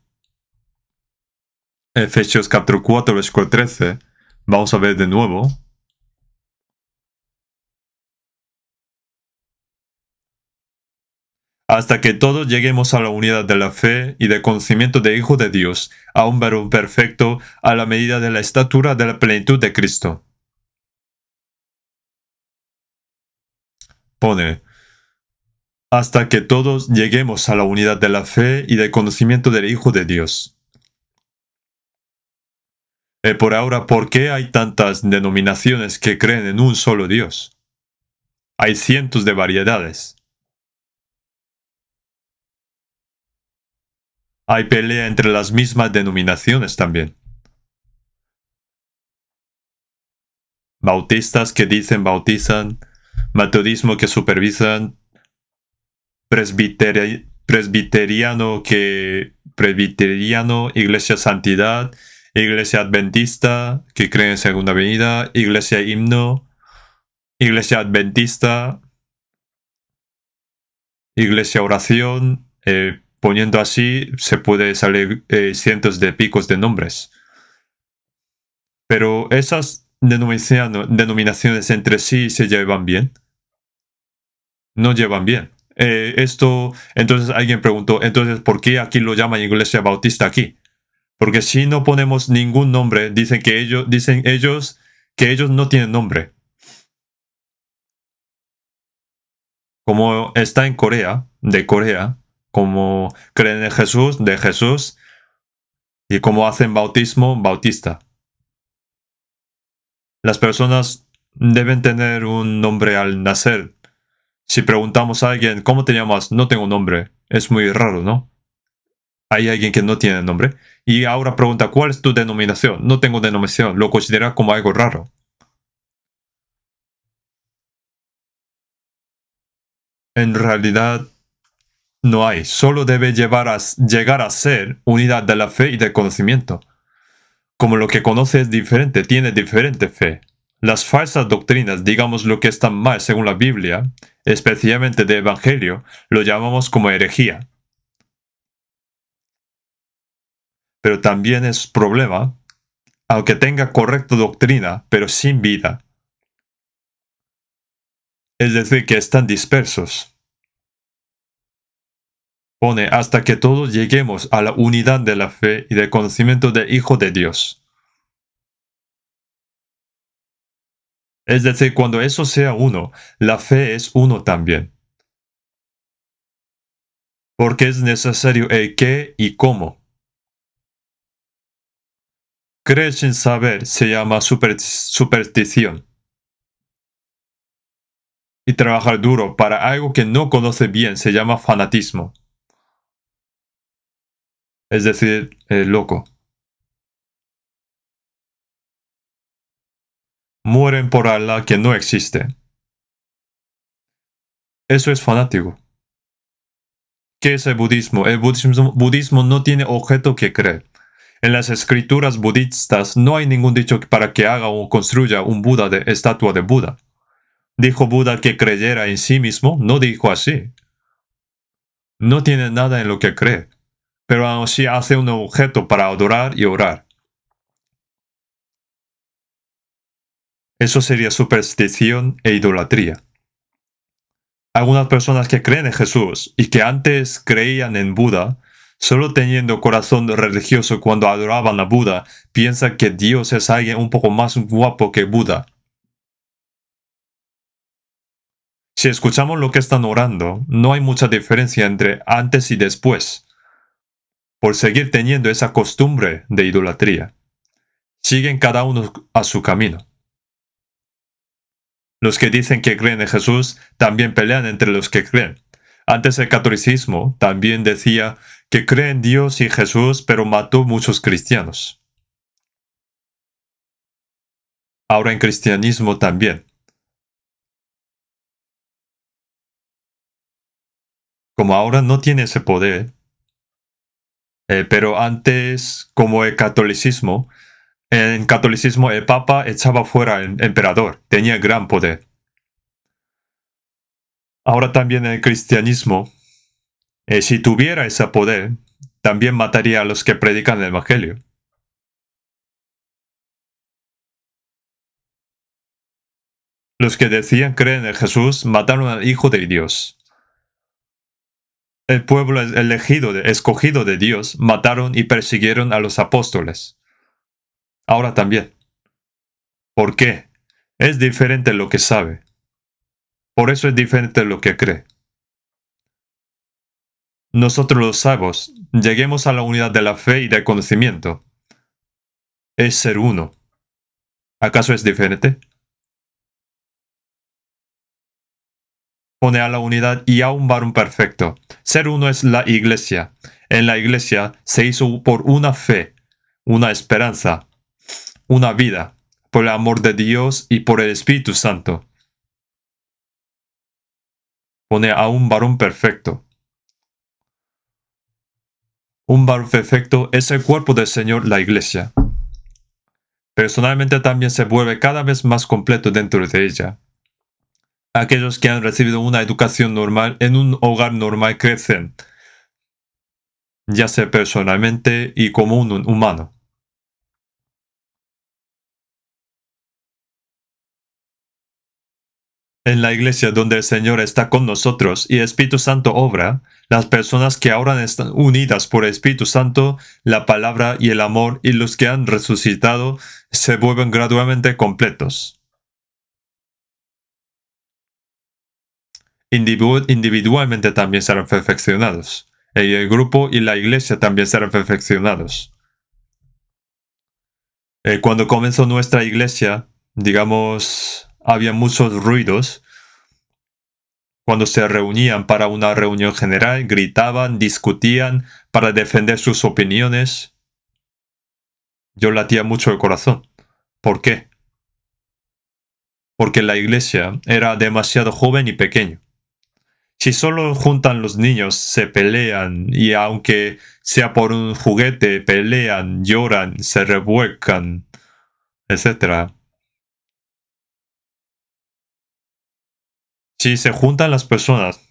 Efesios capítulo 4, versículo 13. Vamos a ver de nuevo. Hasta que todos lleguemos a la unidad de la fe y del conocimiento del Hijo de Dios, a un varón perfecto, a la medida de la estatura de la plenitud de Cristo. Pone, hasta que todos lleguemos a la unidad de la fe y del conocimiento del Hijo de Dios. Por ahora, ¿por qué hay tantas denominaciones que creen en un solo Dios? Hay cientos de variedades. Hay pelea entre las mismas denominaciones también. Bautistas que dicen bautizan, metodismo que supervisan, presbiteriano, iglesia santidad, iglesia adventista que cree en segunda venida, iglesia himno, iglesia adventista, iglesia oración, poniendo así se puede salir cientos de picos de nombres. Pero esas denominaciones entre sí se llevan bien. No llevan bien. Entonces alguien preguntó, entonces, ¿por qué aquí lo llaman Iglesia Bautista aquí? Porque si no ponemos ningún nombre, dicen ellos que ellos no tienen nombre. Como está en Corea, de Corea, como creen en Jesús, de Jesús, y como hacen bautismo, bautista. Las personas deben tener un nombre al nacer. Si preguntamos a alguien, ¿cómo te llamas? No tengo nombre. Es muy raro, ¿no? Hay alguien que no tiene nombre. Y ahora pregunta, ¿cuál es tu denominación? No tengo denominación. Lo considera como algo raro. En realidad, no hay. Solo debe llegar a ser unidad de la fe y del conocimiento. Como lo que conoce es diferente, tiene diferente fe. Las falsas doctrinas, digamos lo que está mal según la Biblia, especialmente de Evangelio, lo llamamos como herejía. Pero también es problema, aunque tenga correcta doctrina, pero sin vida. Es decir, que están dispersos. Pone hasta que todos lleguemos a la unidad de la fe y del conocimiento del Hijo de Dios. Es decir, cuando eso sea uno, la fe es uno también. Porque es necesario el qué y cómo. Creer sin saber se llama superstición. Y trabajar duro para algo que no conoce bien se llama fanatismo. Es decir, loco. Mueren por Allah que no existe. Eso es fanático. ¿Qué es el budismo? El budismo no tiene objeto que creer. En las escrituras budistas no hay ningún dicho para que haga o construya un Buda de estatua de Buda. ¿Dijo Buda que creyera en sí mismo? No dijo así. No tiene nada en lo que cree, pero aún así hace un objeto para adorar y orar. Eso sería superstición e idolatría. Algunas personas que creen en Jesús y que antes creían en Buda, solo teniendo corazón religioso cuando adoraban a Buda, piensan que Dios es alguien un poco más guapo que Buda. Si escuchamos lo que están orando, no hay mucha diferencia entre antes y después, por seguir teniendo esa costumbre de idolatría. Siguen cada uno a su camino. Los que dicen que creen en Jesús también pelean entre los que creen. Antes el catolicismo también decía que cree en Dios y Jesús, pero mató muchos cristianos. Ahora en cristianismo también. Como ahora no tiene ese poder, Pero antes, como el catolicismo, en catolicismo el Papa echaba fuera al emperador, tenía gran poder. Ahora también en el cristianismo, si tuviera ese poder, también mataría a los que predican el Evangelio. Los que decían creer en Jesús mataron al Hijo de Dios. El pueblo elegido, escogido de Dios, mataron y persiguieron a los apóstoles. Ahora también. ¿Por qué? Es diferente lo que sabe. Por eso es diferente lo que cree. Nosotros los salvos, lleguemos a la unidad de la fe y del conocimiento. Es ser uno. ¿Acaso es diferente? Pone a la unidad y a un varón perfecto. Ser uno es la iglesia. En la iglesia se hizo por una fe, una esperanza, una vida, por el amor de Dios y por el Espíritu Santo. Pone a un varón perfecto. Un varón perfecto es el cuerpo del Señor, la iglesia. Personalmente también se vuelve cada vez más completo dentro de ella. Aquellos que han recibido una educación normal en un hogar normal crecen, ya sea personalmente y como un humano. En la iglesia donde el Señor está con nosotros y el Espíritu Santo obra, las personas que ahora están unidas por el Espíritu Santo, la palabra y el amor y los que han resucitado se vuelven gradualmente completos. Individualmente también serán perfeccionados. Y el grupo y la iglesia también serán perfeccionados. Cuando comenzó nuestra iglesia, digamos, había muchos ruidos. Cuando se reunían para una reunión general, gritaban, discutían para defender sus opiniones. Yo latía mucho el corazón. ¿Por qué? Porque la iglesia era demasiado joven y pequeño. Si solo juntan los niños, se pelean y aunque sea por un juguete, pelean, lloran, se revuelcan, etc. Si se juntan las personas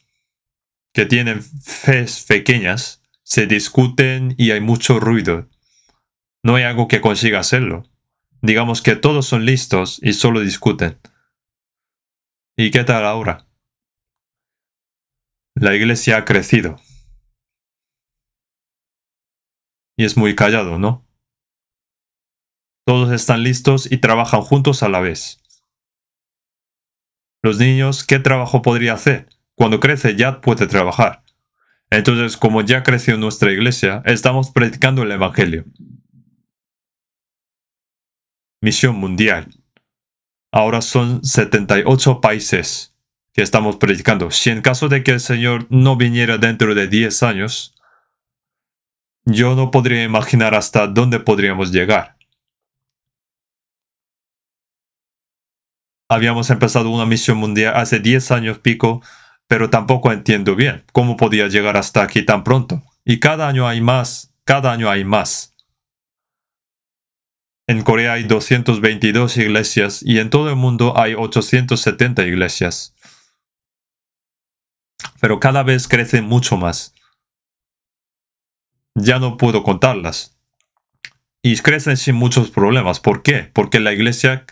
que tienen fes pequeñas, se discuten y hay mucho ruido. No hay algo que consiga hacerlo. Digamos que todos son listos y solo discuten. ¿Y qué tal ahora? La iglesia ha crecido. Y es muy callado, ¿no? Todos están listos y trabajan juntos a la vez. Los niños, ¿qué trabajo podría hacer? Cuando crece ya puede trabajar. Entonces, como ya creció nuestra iglesia, estamos predicando el Evangelio. Misión mundial. Ahora son 78 países que estamos predicando. Si en caso de que el Señor no viniera dentro de 10 años, yo no podría imaginar hasta dónde podríamos llegar. Habíamos empezado una misión mundial hace 10 años pico, pero tampoco entiendo bien cómo podía llegar hasta aquí tan pronto. Y cada año hay más, cada año hay más. En Corea hay 222 iglesias y en todo el mundo hay 870 iglesias. Pero cada vez crecen mucho más. Ya no puedo contarlas. Y crecen sin muchos problemas. ¿Por qué? Porque la iglesia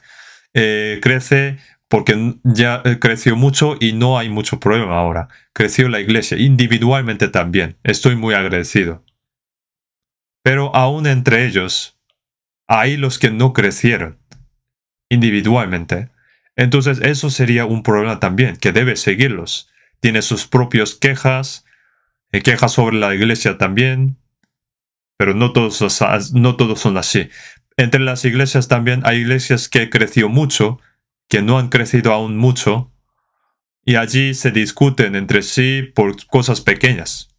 crece porque ya creció mucho y no hay mucho problema ahora. Creció la iglesia individualmente también. Estoy muy agradecido. Pero aún entre ellos, hay los que no crecieron individualmente. Entonces eso sería un problema también, que debe seguirlos. Tiene sus propias quejas, quejas sobre la iglesia también, pero no todos son así. Entre las iglesias también hay iglesias que creció mucho, que no han crecido aún mucho, y allí se discuten entre sí por cosas pequeñas.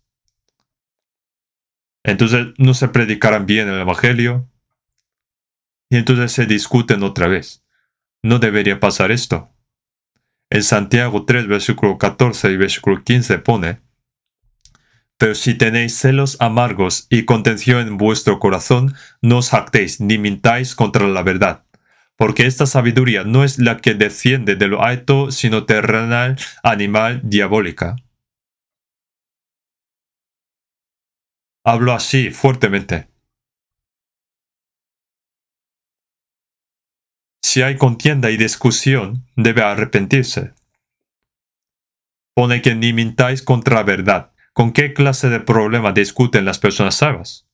Entonces no se predicarán bien el Evangelio, y entonces se discuten otra vez. No debería pasar esto. En Santiago 3, versículo 14 y versículo 15 pone: Pero si tenéis celos amargos y contención en vuestro corazón, no os jactéis ni mintáis contra la verdad. Porque esta sabiduría no es la que desciende de lo alto, sino terrenal, animal, diabólica. Hablo así fuertemente. Si hay contienda y discusión, debe arrepentirse. Pone que ni mintáis contra la verdad. ¿Con qué clase de problema discuten las personas sabias?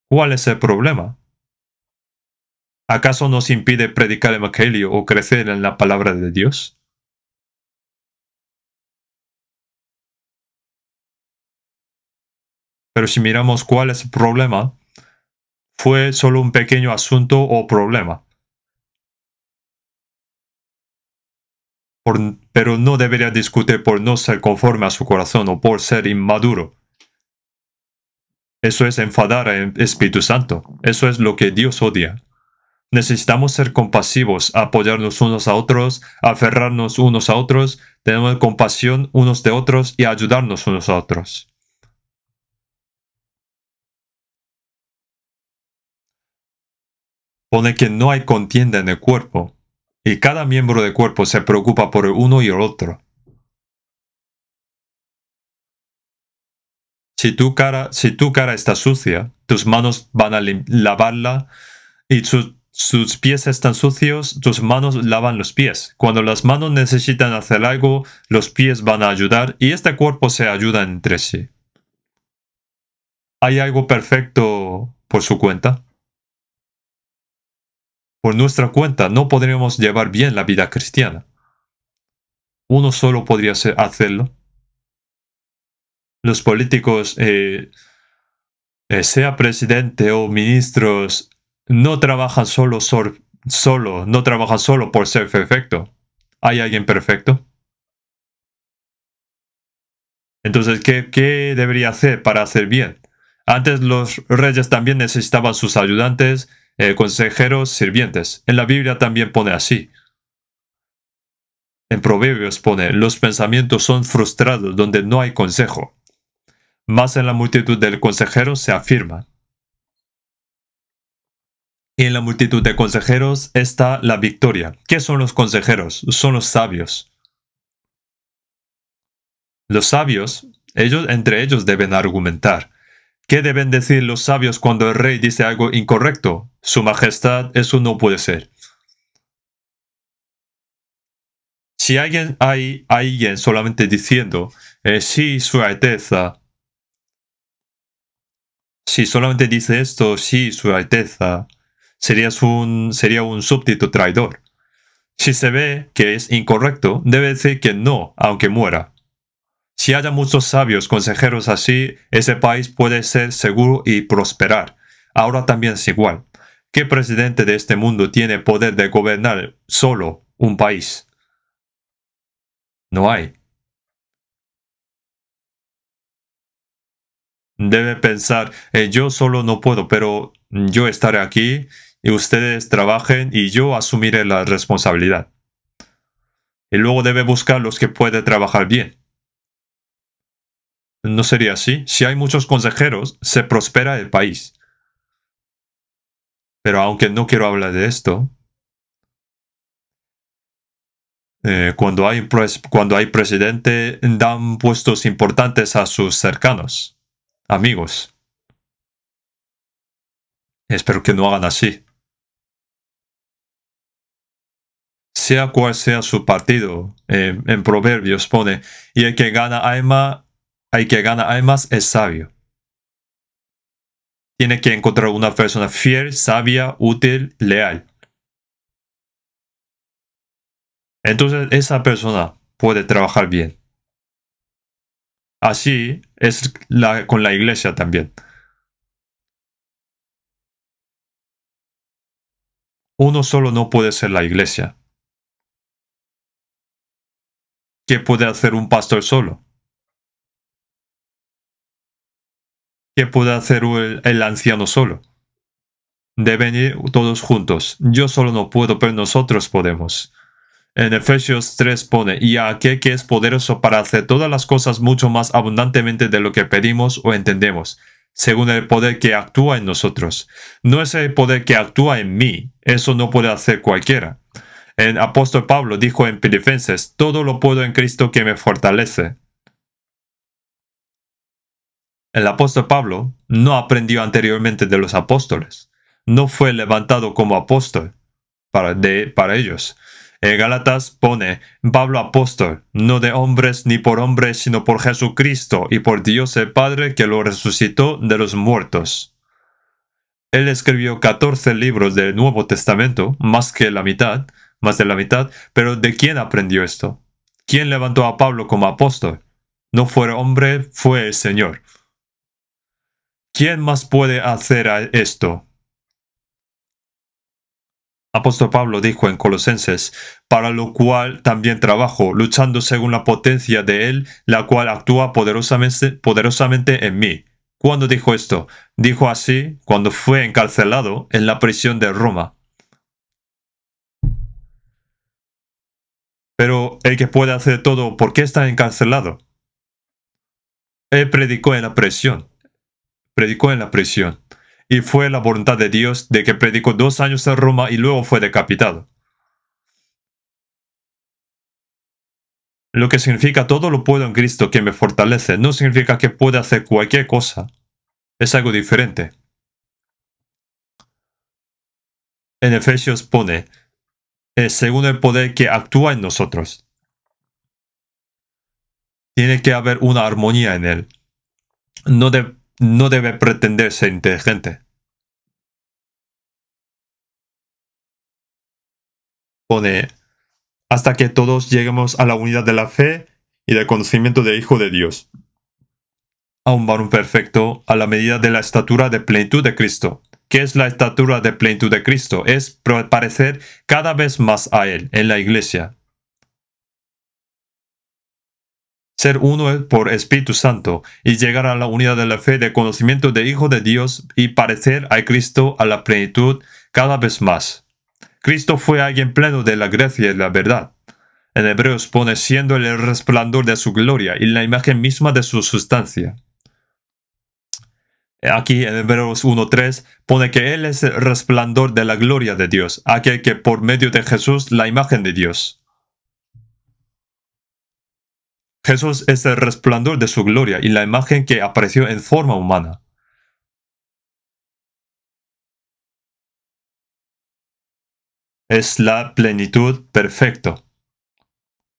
¿Cuál es el problema? ¿Acaso nos impide predicar el Evangelio o crecer en la palabra de Dios? Pero si miramos cuál es el problema, fue solo un pequeño asunto o problema. Pero no debería discutir por no ser conforme a su corazón o por ser inmaduro. Eso es enfadar al Espíritu Santo. Eso es lo que Dios odia. Necesitamos ser compasivos, apoyarnos unos a otros, aferrarnos unos a otros, tener compasión unos de otros y ayudarnos unos a otros. Pone que no hay contienda en el cuerpo, y cada miembro del cuerpo se preocupa por el uno y el otro. Si tu cara está sucia, tus manos van a lavarla, y sus pies están sucios, tus manos lavan los pies. Cuando las manos necesitan hacer algo, los pies van a ayudar, y este cuerpo se ayuda entre sí. ¿Hay algo perfecto por su cuenta? Por nuestra cuenta no podríamos llevar bien la vida cristiana. Uno solo podría hacerlo. Los políticos, sea presidente o ministros, no trabajan no trabajan solo por ser perfecto. ¿Hay alguien perfecto? Entonces, ¿qué debería hacer para hacer bien? Antes los reyes también necesitaban sus ayudantes, consejeros, sirvientes. En la Biblia también pone así. En Proverbios pone, los pensamientos son frustrados donde no hay consejo. Más en la multitud de consejeros se afirma. Y en la multitud de consejeros está la victoria. ¿Qué son los consejeros? Son los sabios. Los sabios, entre ellos deben argumentar. ¿Qué deben decir los sabios cuando el rey dice algo incorrecto? Su majestad, eso no puede ser. Si hay alguien solamente diciendo, sí, su alteza, si solamente dice esto, sí, su alteza, sería un súbdito traidor. Si se ve que es incorrecto, debe decir que no, aunque muera. Si haya muchos sabios consejeros así, ese país puede ser seguro y prosperar. Ahora también es igual. ¿Qué presidente de este mundo tiene poder de gobernar solo un país? No hay. Debe pensar, yo solo no puedo, pero yo estaré aquí y ustedes trabajen y yo asumiré la responsabilidad. Y luego debe buscar los que pueden trabajar bien. ¿No sería así? Si hay muchos consejeros, se prospera el país. Pero aunque no quiero hablar de esto, cuando hay presidente, dan puestos importantes a sus cercanos, amigos. Espero que no hagan así. Sea cual sea su partido, en Proverbios pone, y el que gana almas es sabio. Tiene que encontrar una persona fiel, sabia, útil, leal. Entonces esa persona puede trabajar bien. Así es con la iglesia también. Uno solo no puede ser la iglesia. ¿Qué puede hacer un pastor solo? ¿Qué puede hacer el anciano solo? Deben ir todos juntos. Yo solo no puedo, pero nosotros podemos. En Efesios 3 pone, y a aquel que es poderoso para hacer todas las cosas mucho más abundantemente de lo que pedimos o entendemos, según el poder que actúa en nosotros. No es el poder que actúa en mí, eso no puede hacer cualquiera. El apóstol Pablo dijo en Filipenses, todo lo puedo en Cristo que me fortalece. El apóstol Pablo no aprendió anteriormente de los apóstoles. No fue levantado como apóstol para ellos. En Gálatas pone, Pablo apóstol, no de hombres ni por hombres, sino por Jesucristo y por Dios el Padre que lo resucitó de los muertos. Él escribió 14 libros del Nuevo Testamento, más de la mitad, pero ¿de quién aprendió esto? ¿Quién levantó a Pablo como apóstol? No fue hombre, fue el Señor. ¿Quién más puede hacer esto? Apóstol Pablo dijo en Colosenses, para lo cual también trabajo, luchando según la potencia de Él, la cual actúa poderosamente en mí. ¿Cuándo dijo esto? Dijo así cuando fue encarcelado en la prisión de Roma. Pero el que puede hacer todo, ¿por qué está encarcelado? Él predicó en la prisión. Y fue la voluntad de Dios de que predicó 2 años en Roma y luego fue decapitado. Lo que significa todo lo puedo en Cristo que me fortalece no significa que pueda hacer cualquier cosa. Es algo diferente. En Efesios pone, según el poder que actúa en nosotros. Tiene que haber una armonía en él. No debe pretender ser inteligente. Pone, hasta que todos lleguemos a la unidad de la fe y del conocimiento del Hijo de Dios. A un varón perfecto, a la medida de la estatura de plenitud de Cristo. ¿Qué es la estatura de plenitud de Cristo? Es parecer cada vez más a Él en la iglesia. Ser uno por Espíritu Santo y llegar a la unidad de la fe de conocimiento del Hijo de Dios y parecer a Cristo a la plenitud cada vez más. Cristo fue alguien pleno de la gracia y la verdad. En Hebreos pone siendo el resplandor de su gloria y la imagen misma de su sustancia. Aquí en Hebreos 1.3 pone que Él es el resplandor de la gloria de Dios, aquel que por medio de Jesús la imagen de Dios. Jesús es el resplandor de su gloria y la imagen que apareció en forma humana. Es la plenitud perfecta.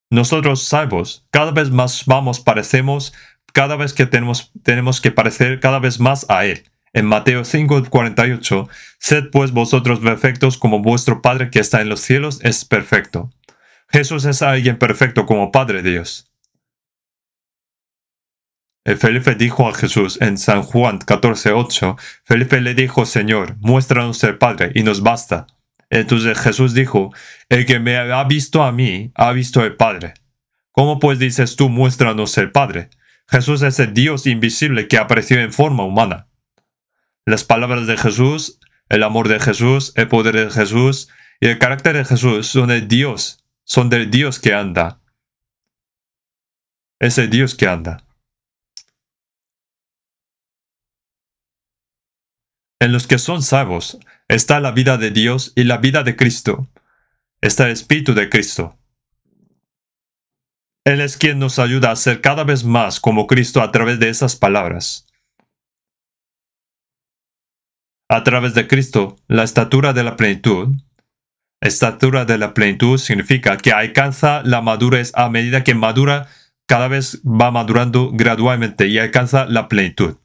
Nosotros salvos, cada vez más parecemos, cada vez que tenemos que parecer cada vez más a Él. En Mateo 5:48, sed pues vosotros perfectos como vuestro Padre que está en los cielos es perfecto. Jesús es alguien perfecto como Padre Dios. Felipe dijo a Jesús en San Juan 14:8, Felipe le dijo, Señor, muéstranos el Padre y nos basta. Entonces Jesús dijo, el que me ha visto a mí, ha visto al Padre. ¿Cómo pues dices tú, muéstranos el Padre? Jesús es el Dios invisible que apareció en forma humana. Las palabras de Jesús, el amor de Jesús, el poder de Jesús y el carácter de Jesús son del Dios que anda. Es el Dios que anda. En los que son salvos está la vida de Dios y la vida de Cristo. Está el Espíritu de Cristo. Él es quien nos ayuda a ser cada vez más como Cristo a través de esas palabras. A través de Cristo, la estatura de la plenitud. Estatura de la plenitud significa que alcanza la madurez a medida que madura, cada vez va madurando gradualmente y alcanza la plenitud.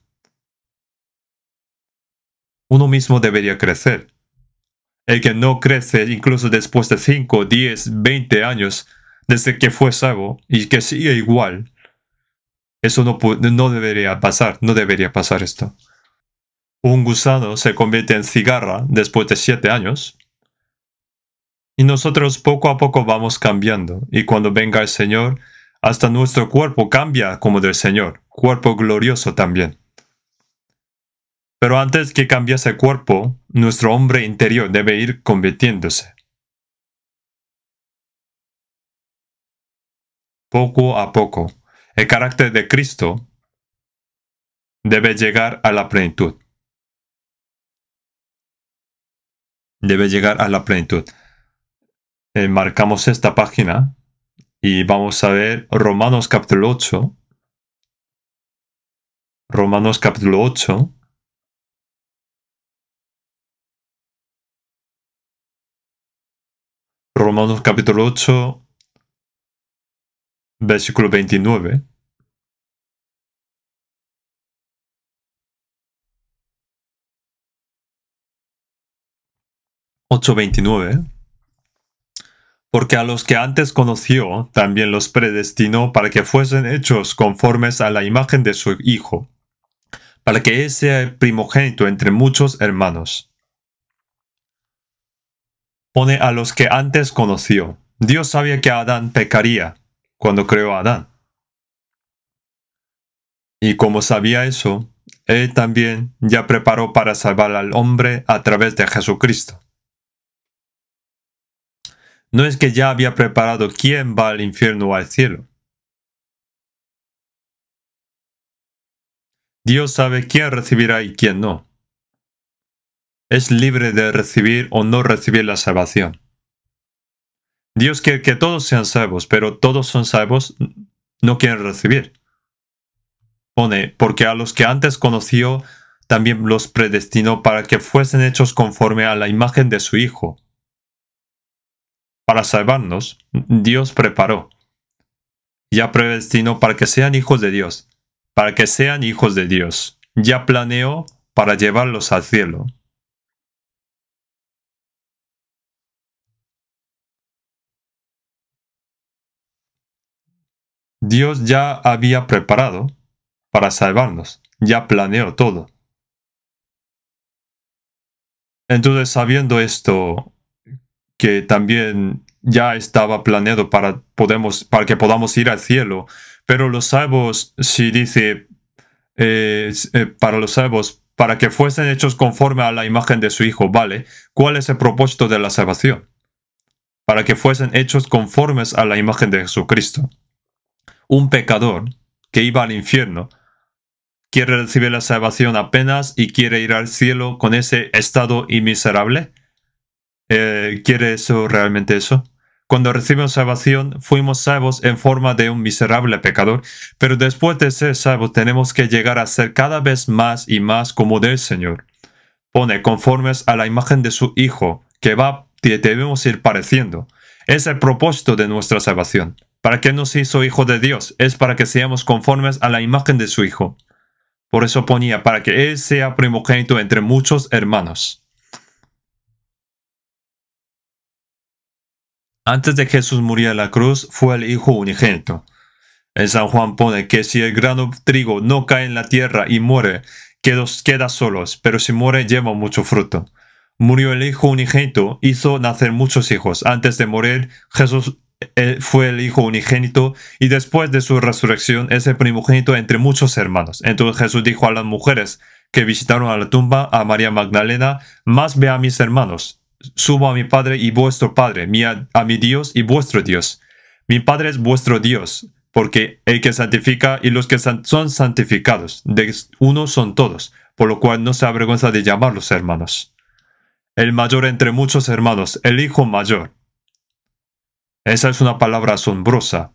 Uno mismo debería crecer. El que no crece incluso después de 5, 10, 20 años desde que fue salvo y que sigue igual, eso no debería pasar, no debería pasar esto. Un gusano se convierte en cigarra después de 7 años y nosotros poco a poco vamos cambiando y cuando venga el Señor, hasta nuestro cuerpo cambia como del Señor, cuerpo glorioso también. Pero antes que cambiase el cuerpo, nuestro hombre interior debe ir convirtiéndose. poco a poco. El carácter de Cristo debe llegar a la plenitud. Debe llegar a la plenitud. Marcamos esta página y vamos a ver Romanos capítulo 8. Romanos capítulo 8. Romanos capítulo 8, versículo 29. Porque a los que antes conoció, también los predestinó para que fuesen hechos conformes a la imagen de su Hijo, para que Él sea el primogénito entre muchos hermanos. Pone a los que antes conoció. Dios sabía que Adán pecaría cuando creó a Adán. Y como sabía eso, Él también ya preparó para salvar al hombre a través de Jesucristo. No es que ya había preparado quién va al infierno o al cielo. Dios sabe quién recibirá y quién no. Es libre de recibir o no recibir la salvación. Dios quiere que todos sean salvos, pero todos son salvos, no quieren recibir. Pone, porque a los que antes conoció, también los predestinó para que fuesen hechos conforme a la imagen de su Hijo. Para salvarnos, Dios preparó. Ya predestinó para que sean hijos de Dios. Para que sean hijos de Dios. Ya planeó para llevarlos al cielo. Dios ya había preparado para salvarnos. Ya planeó todo. Entonces, sabiendo esto, que también ya estaba planeado para que podamos ir al cielo, pero los salvos, si dice, para los salvos, para que fuesen hechos conforme a la imagen de su Hijo, ¿vale? ¿Cuál es el propósito de la salvación? Para que fuesen hechos conformes a la imagen de Jesucristo. Un pecador que iba al infierno quiere recibir la salvación apenas y quiere ir al cielo con ese estado inmiserable. ¿Quiere eso realmente eso? Cuando recibimos salvación, fuimos salvos en forma de un miserable pecador, pero después de ser salvos tenemos que llegar a ser cada vez más y más como del Señor. Pone conformes a la imagen de su Hijo, que debemos ir pareciendo. Es el propósito de nuestra salvación. ¿Para qué nos hizo hijo de Dios? Es para que seamos conformes a la imagen de su Hijo. Por eso ponía, para que Él sea primogénito entre muchos hermanos. Antes de que Jesús muriera en la cruz, fue el Hijo unigénito. En San Juan pone que si el grano de trigo no cae en la tierra y muere, queda solos, pero si muere lleva mucho fruto. Murió el Hijo unigénito, hizo nacer muchos hijos. Antes de morir, Jesús fue el Hijo unigénito y después de su resurrección es el primogénito entre muchos hermanos. Entonces Jesús dijo a las mujeres que visitaron a la tumba, a María Magdalena, más ve a mis hermanos. Subo a mi Padre y vuestro Padre, a mi Dios y vuestro Dios. Mi Padre es vuestro Dios, porque el que santifica y los que son santificados, de uno son todos, por lo cual no se avergüenza de llamarlos hermanos. El mayor entre muchos hermanos, el Hijo mayor. Esa es una palabra asombrosa.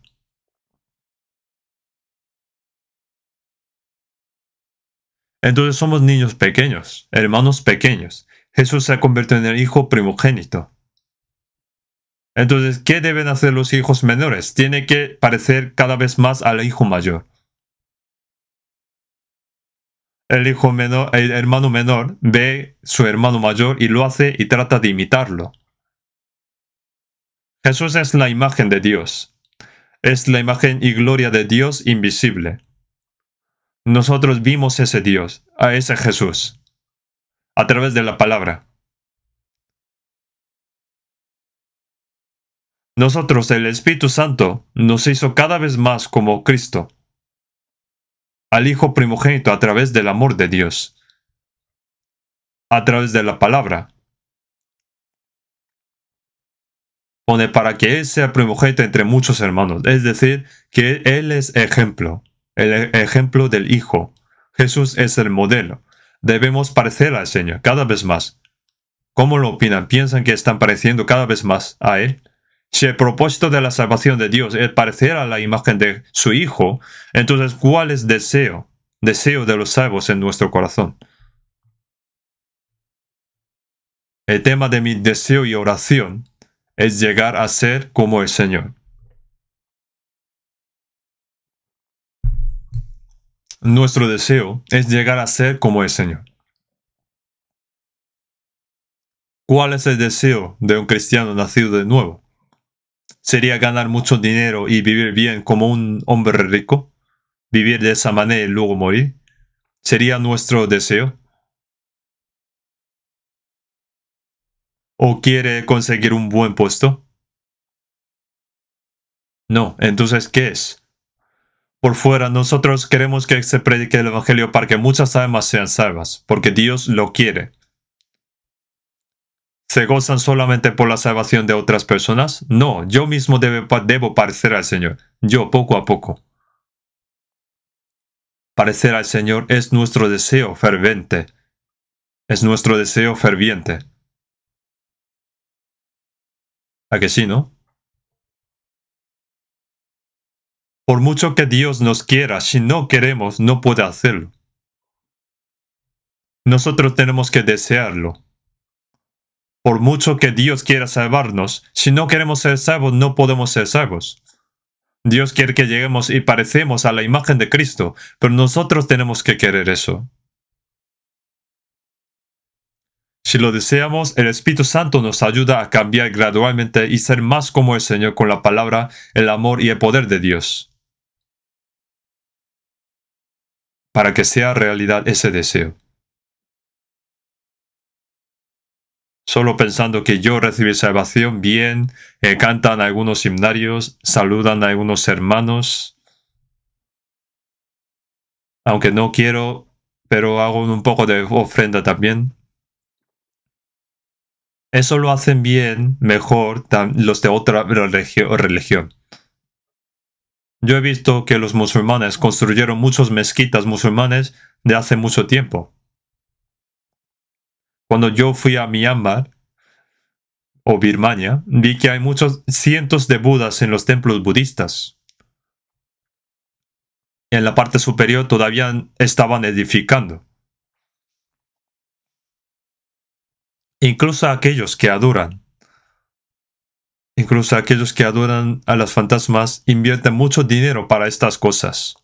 Entonces somos niños pequeños, hermanos pequeños. Jesús se ha convertido en el Hijo primogénito. Entonces, ¿qué deben hacer los hijos menores? Tiene que parecer cada vez más al hijo mayor. El hermano menor ve su hermano mayor y lo hace y trata de imitarlo. Jesús es la imagen de Dios. Es la imagen y gloria de Dios invisible. Nosotros vimos ese Dios, a ese Jesús, a través de la palabra. Nosotros, el Espíritu Santo, nos hizo cada vez más como Cristo, al Hijo primogénito a través del amor de Dios, a través de la palabra. Pone para que Él sea primogénito entre muchos hermanos. Es decir, que Él es ejemplo, el ejemplo del Hijo. Jesús es el modelo. Debemos parecer al Señor cada vez más. ¿Cómo lo opinan? ¿Piensan que están pareciendo cada vez más a Él? Si el propósito de la salvación de Dios es parecer a la imagen de su Hijo, entonces ¿cuál es deseo? Deseo de los salvos en nuestro corazón. El tema de mi deseo y oración es llegar a ser como el Señor. Nuestro deseo es llegar a ser como el Señor. ¿Cuál es el deseo de un cristiano nacido de nuevo? ¿Sería ganar mucho dinero y vivir bien como un hombre rico? ¿Vivir de esa manera y luego morir? ¿Sería nuestro deseo? ¿O quiere conseguir un buen puesto? No, entonces, ¿qué es? Por fuera, nosotros queremos que se predique el Evangelio para que muchas almas sean salvas, porque Dios lo quiere. ¿Se gozan solamente por la salvación de otras personas? No, yo mismo debo parecer al Señor, yo poco a poco. Parecer al Señor es nuestro deseo ferviente. Es nuestro deseo ferviente. ¿A que sí, no? Por mucho que Dios nos quiera, si no queremos, no puede hacerlo. Nosotros tenemos que desearlo. Por mucho que Dios quiera salvarnos, si no queremos ser salvos, no podemos ser salvos. Dios quiere que lleguemos y parecemos a la imagen de Cristo, pero nosotros tenemos que querer eso. Si lo deseamos, el Espíritu Santo nos ayuda a cambiar gradualmente y ser más como el Señor con la palabra, el amor y el poder de Dios. Para que sea realidad ese deseo. Solo pensando que yo recibí salvación, bien, cantan algunos himnarios, saludan a algunos hermanos. Aunque no quiero, pero hago un poco de ofrenda también. Eso lo hacen bien, mejor, los de otra religión. Yo he visto que los musulmanes construyeron muchas mezquitas musulmanes de hace mucho tiempo. Cuando yo fui a Myanmar o Birmania, vi que hay muchos cientos de budas en los templos budistas. En la parte superior todavía estaban edificando. Incluso aquellos que adoran a los fantasmas invierten mucho dinero para estas cosas.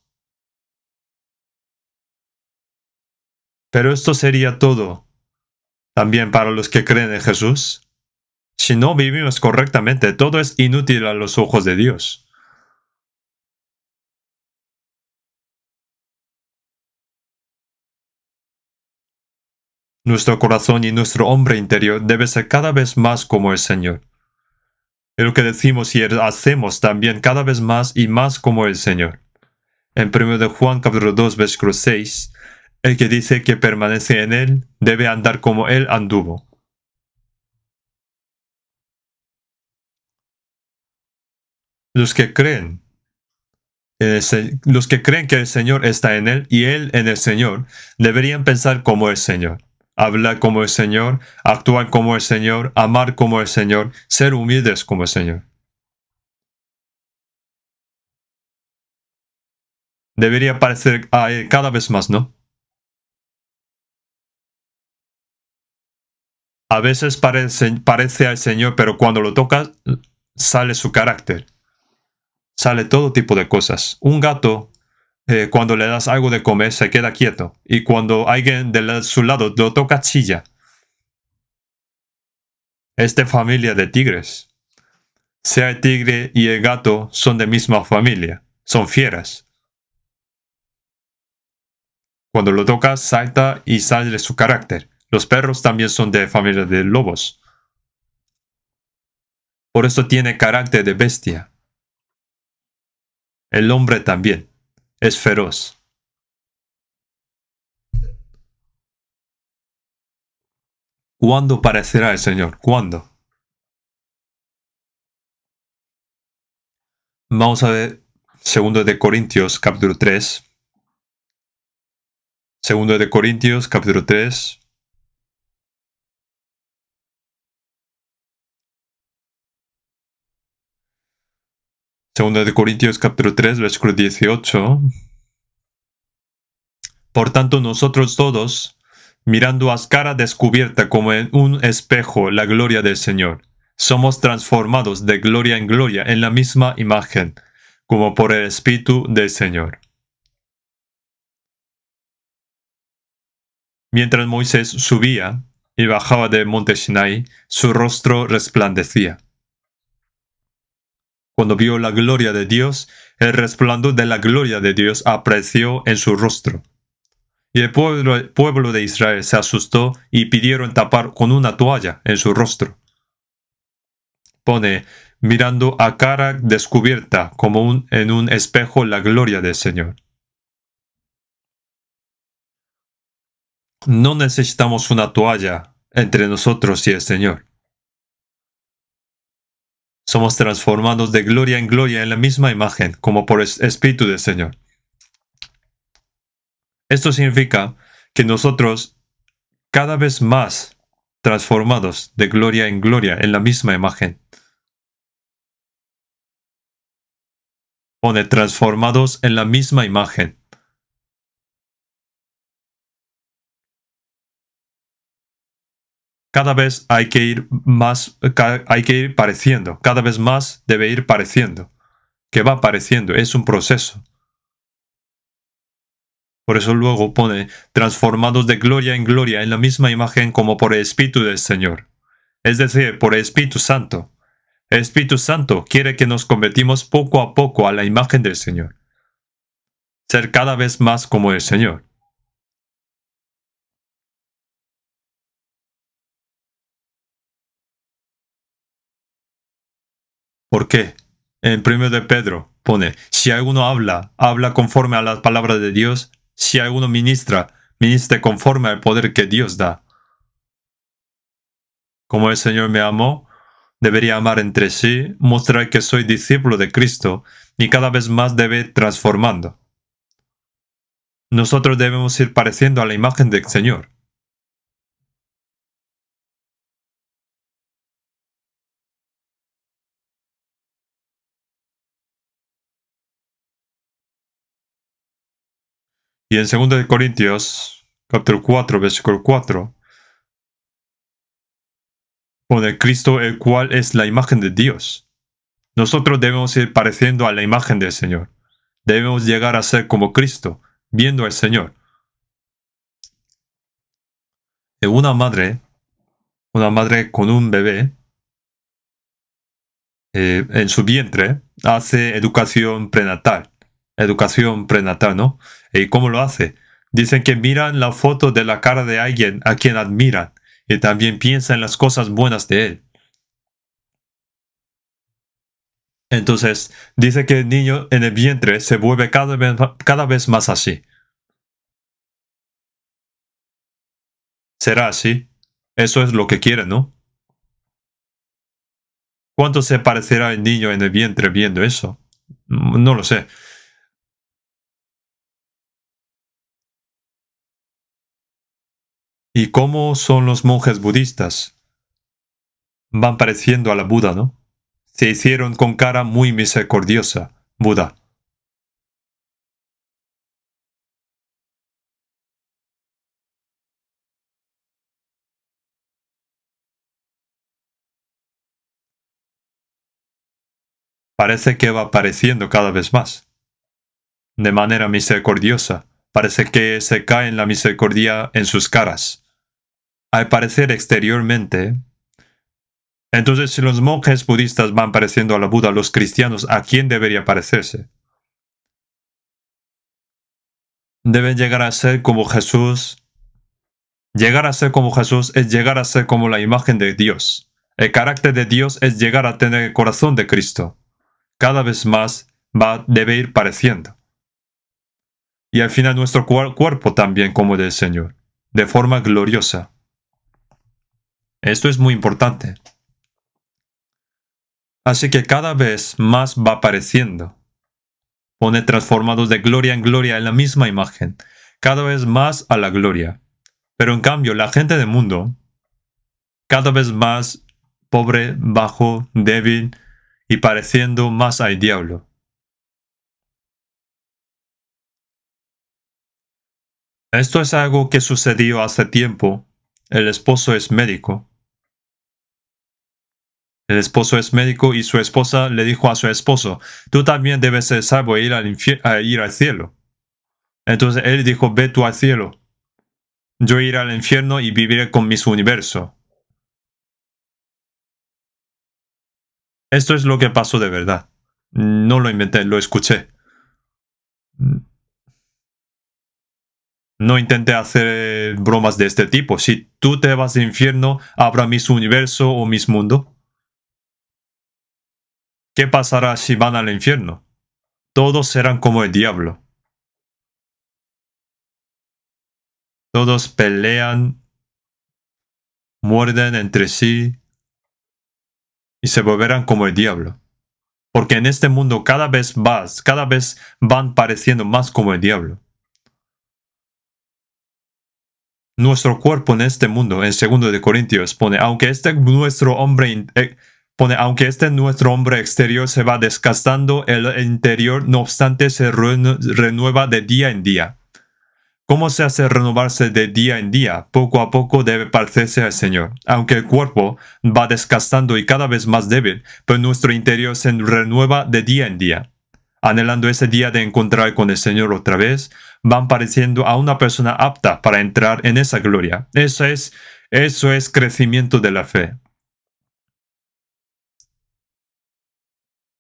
Pero esto sería todo. También para los que creen en Jesús. Si no vivimos correctamente, todo es inútil a los ojos de Dios. Nuestro corazón y nuestro hombre interior debe ser cada vez más como el Señor. Es lo que decimos y hacemos también cada vez más y más como el Señor. En 1 de Juan capítulo 2, versículo 6, el que dice que permanece en Él debe andar como Él anduvo. Los que creen que el Señor está en Él y Él en el Señor, deberían pensar como el Señor, hablar como el Señor, actuar como el Señor, amar como el Señor, ser humildes como el Señor. Debería parecer a Él cada vez más, ¿no? A veces parece al Señor, pero cuando lo tocas, sale su carácter. Sale todo tipo de cosas. Un gato, cuando le das algo de comer, se queda quieto. Y cuando alguien de su lado lo toca, chilla. Es de familia de tigres. Sea el tigre y el gato son de misma familia. Son fieras. Cuando lo tocas, salta y sale su carácter. Los perros también son de familia de lobos. Por eso tiene carácter de bestia. El hombre también. Es feroz. ¿Cuándo parecerá el Señor? ¿Cuándo? Vamos a ver 2 de Corintios capítulo 3. 2 de Corintios capítulo 3. Segundo de Corintios capítulo 3, versículo 18. Por tanto, nosotros todos, mirando a cara descubierta como en un espejo la gloria del Señor, somos transformados de gloria en gloria en la misma imagen, como por el Espíritu del Señor. Mientras Moisés subía y bajaba del monte Sinai, su rostro resplandecía. Cuando vio la gloria de Dios, el resplandor de la gloria de Dios apareció en su rostro. Y el pueblo de Israel se asustó y pidieron tapar con una toalla en su rostro. Pone, mirando a cara descubierta como en un espejo la gloria del Señor. No necesitamos una toalla entre nosotros y el Señor. Somos transformados de gloria en gloria en la misma imagen, como por el Espíritu del Señor. Esto significa que nosotros, cada vez más transformados de gloria en gloria en la misma imagen. Pone transformados en la misma imagen. Cada vez hay que ir pareciendo, cada vez más debe ir pareciendo, que va pareciendo, es un proceso. Por eso luego pone, transformados de gloria en gloria en la misma imagen como por el Espíritu del Señor. Es decir, por el Espíritu Santo. El Espíritu Santo quiere que nos convertimos poco a poco a la imagen del Señor. Ser cada vez más como el Señor. ¿Por qué? En 1 de Pedro pone, si alguno habla conforme a las palabras de Dios. Si alguno ministre conforme al poder que Dios da. Como el Señor me amó, debería amar entre sí, mostrar que soy discípulo de Cristo y cada vez más debe ir transformando. Nosotros debemos ir pareciendo a la imagen del Señor. Y en 2 de Corintios, capítulo 4, versículo 4, pone Cristo, el cual es la imagen de Dios. Nosotros debemos ir pareciendo a la imagen del Señor. Debemos llegar a ser como Cristo, viendo al Señor. Una madre con un bebé en su vientre hace educación prenatal, ¿no? ¿Y cómo lo hace? Dicen que miran la foto de la cara de alguien a quien admiran y también piensan en las cosas buenas de él. Entonces, dice que el niño en el vientre se vuelve cada vez más así. ¿Será así? Eso es lo que quiere, ¿no? ¿Cuánto se parecerá el niño en el vientre viendo eso? No lo sé. ¿Y cómo son los monjes budistas? Van pareciendo a la Buda, ¿no? Se hicieron con cara muy misericordiosa, Buda. Parece que va apareciendo cada vez más. De manera misericordiosa, parece que se cae en la misericordia en sus caras. Al parecer exteriormente, entonces si los monjes budistas van pareciendo a la Buda, los cristianos, ¿a quién debería parecerse? Deben llegar a ser como Jesús. Llegar a ser como Jesús es llegar a ser como la imagen de Dios. El carácter de Dios es llegar a tener el corazón de Cristo. Cada vez más debe ir pareciendo. Y al final nuestro cuerpo también como del Señor, de forma gloriosa. Esto es muy importante. Así que cada vez más va apareciendo. Pone transformados de gloria en gloria en la misma imagen, cada vez más a la gloria. Pero en cambio, la gente del mundo, cada vez más pobre, bajo, débil y pareciendo más al diablo. Esto es algo que sucedió hace tiempo. El esposo es médico. El esposo es médico y su esposa le dijo a su esposo, tú también debes ser salvo e ir al cielo. Entonces él dijo, ve tú al cielo. Yo iré al infierno y viviré con mis universos. Esto es lo que pasó de verdad. No lo inventé, lo escuché. No intenté hacer bromas de este tipo. Si tú te vas al infierno, ¿habrá mis universo o mis mundo? ¿Qué pasará si van al infierno? Todos serán como el diablo. Todos pelean, muerden entre sí y se volverán como el diablo. Porque en este mundo cada vez van pareciendo más como el diablo. Nuestro cuerpo en este mundo, en 2 de Corintios, pone, aunque este nuestro hombre exterior se va desgastando, el interior, no obstante, se renueva de día en día. ¿Cómo se hace renovarse de día en día? Poco a poco debe parecerse al Señor. Aunque el cuerpo va desgastando y cada vez más débil, pero nuestro interior se renueva de día en día. Anhelando ese día de encontrar con el Señor otra vez, van pareciendo a una persona apta para entrar en esa gloria. Eso es crecimiento de la fe.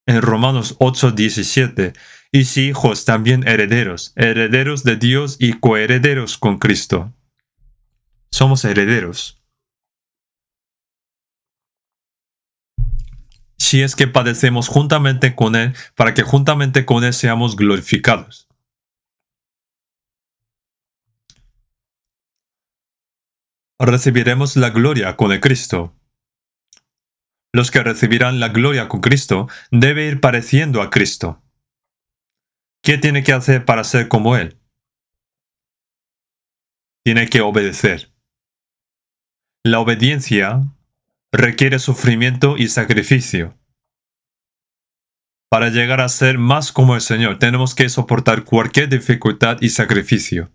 En Romanos 8:17, y si hijos también herederos, herederos de Dios y coherederos con Cristo. Somos herederos. Si es que padecemos juntamente con Él, para que juntamente con Él seamos glorificados. Recibiremos la gloria con el Cristo. Los que recibirán la gloria con Cristo deben ir pareciendo a Cristo. ¿Qué tiene que hacer para ser como Él? Tiene que obedecer. La obediencia requiere sufrimiento y sacrificio. Para llegar a ser más como el Señor, tenemos que soportar cualquier dificultad y sacrificio.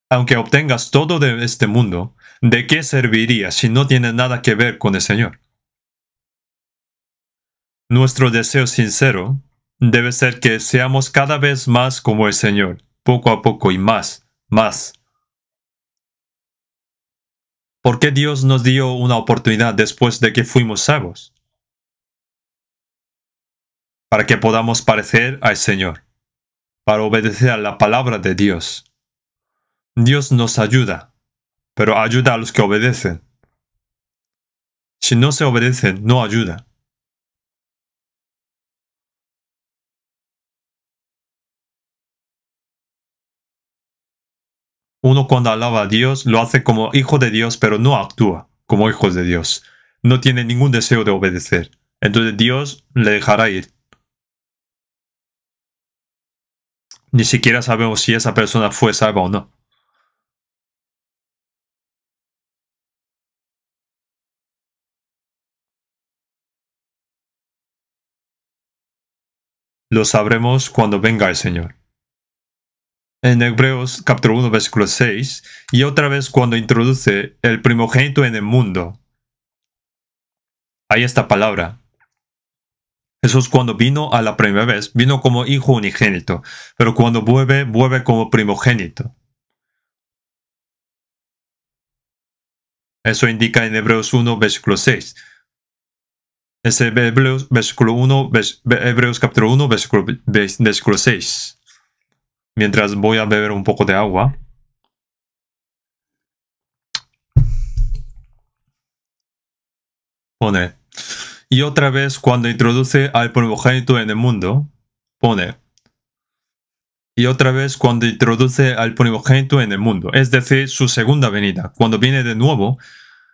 Aunque obtengas todo de este mundo, ¿de qué serviría si no tiene nada que ver con el Señor? Nuestro deseo sincero debe ser que seamos cada vez más como el Señor, poco a poco y más. ¿Por qué Dios nos dio una oportunidad después de que fuimos salvos? Para que podamos parecer al Señor, para obedecer a la palabra de Dios. Dios nos ayuda, pero ayuda a los que obedecen. Si no se obedecen, no ayuda. Uno cuando alaba a Dios lo hace como hijo de Dios, pero no actúa como hijos de Dios. No tiene ningún deseo de obedecer. Entonces Dios le dejará ir. Ni siquiera sabemos si esa persona fue salva o no. Lo sabremos cuando venga el Señor. En Hebreos capítulo 1, versículo 6, y otra vez cuando introduce el primogénito en el mundo. Hay esta palabra. Jesús cuando vino a la primera vez, vino como hijo unigénito, pero cuando vuelve como primogénito. Eso indica en Hebreos 1, versículo 6. Es Hebreos, Hebreos capítulo 1, versículo 6. Mientras voy a beber un poco de agua. Pone, y otra vez cuando introduce al primogénito en el mundo, pone, y otra vez cuando introduce al primogénito en el mundo, es decir, su segunda venida, cuando viene de nuevo,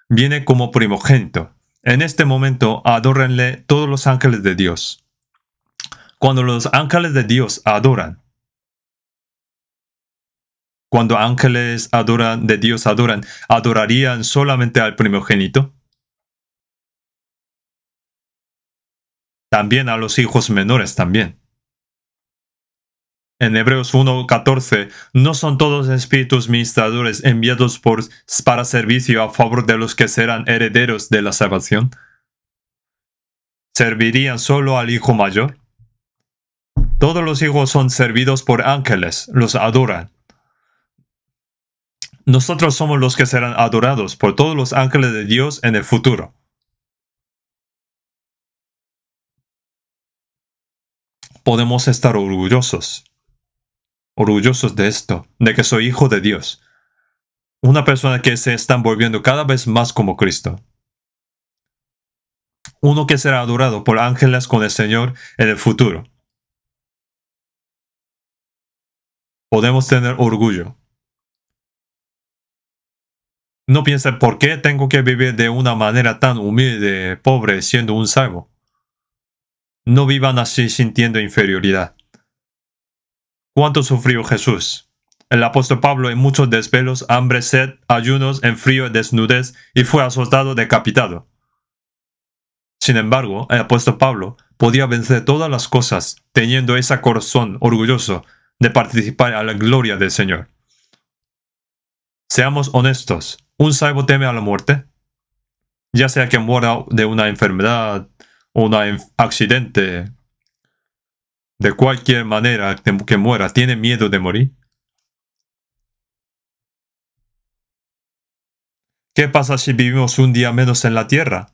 viene como primogénito. En este momento, adórenle todos los ángeles de Dios. Cuando los ángeles de Dios adoran, cuando ángeles adoran de Dios adoran, ¿adorarían solamente al primogénito? También a los hijos menores también. En Hebreos 1:14, ¿no son todos espíritus ministradores enviados para servicio a favor de los que serán herederos de la salvación? ¿Servirían solo al hijo mayor? Todos los hijos son servidos por ángeles, los adoran. Nosotros somos los que serán adorados por todos los ángeles de Dios en el futuro. Podemos estar orgullosos de esto, de que soy hijo de Dios. Una persona que se está volviendo cada vez más como Cristo. Uno que será adorado por ángeles con el Señor en el futuro. Podemos tener orgullo. No piense por qué tengo que vivir de una manera tan humilde, pobre, siendo un salvo. No vivan así sintiendo inferioridad. ¿Cuánto sufrió Jesús? El apóstol Pablo en muchos desvelos, hambre, sed, ayunos, en frío, desnudez, y fue azotado, decapitado. Sin embargo, el apóstol Pablo podía vencer todas las cosas, teniendo ese corazón orgulloso de participar a la gloria del Señor. Seamos honestos, ¿un salvo teme a la muerte? Ya sea que muera de una enfermedad o un accidente, de cualquier manera que muera, ¿tiene miedo de morir? ¿Qué pasa si vivimos un día menos en la tierra?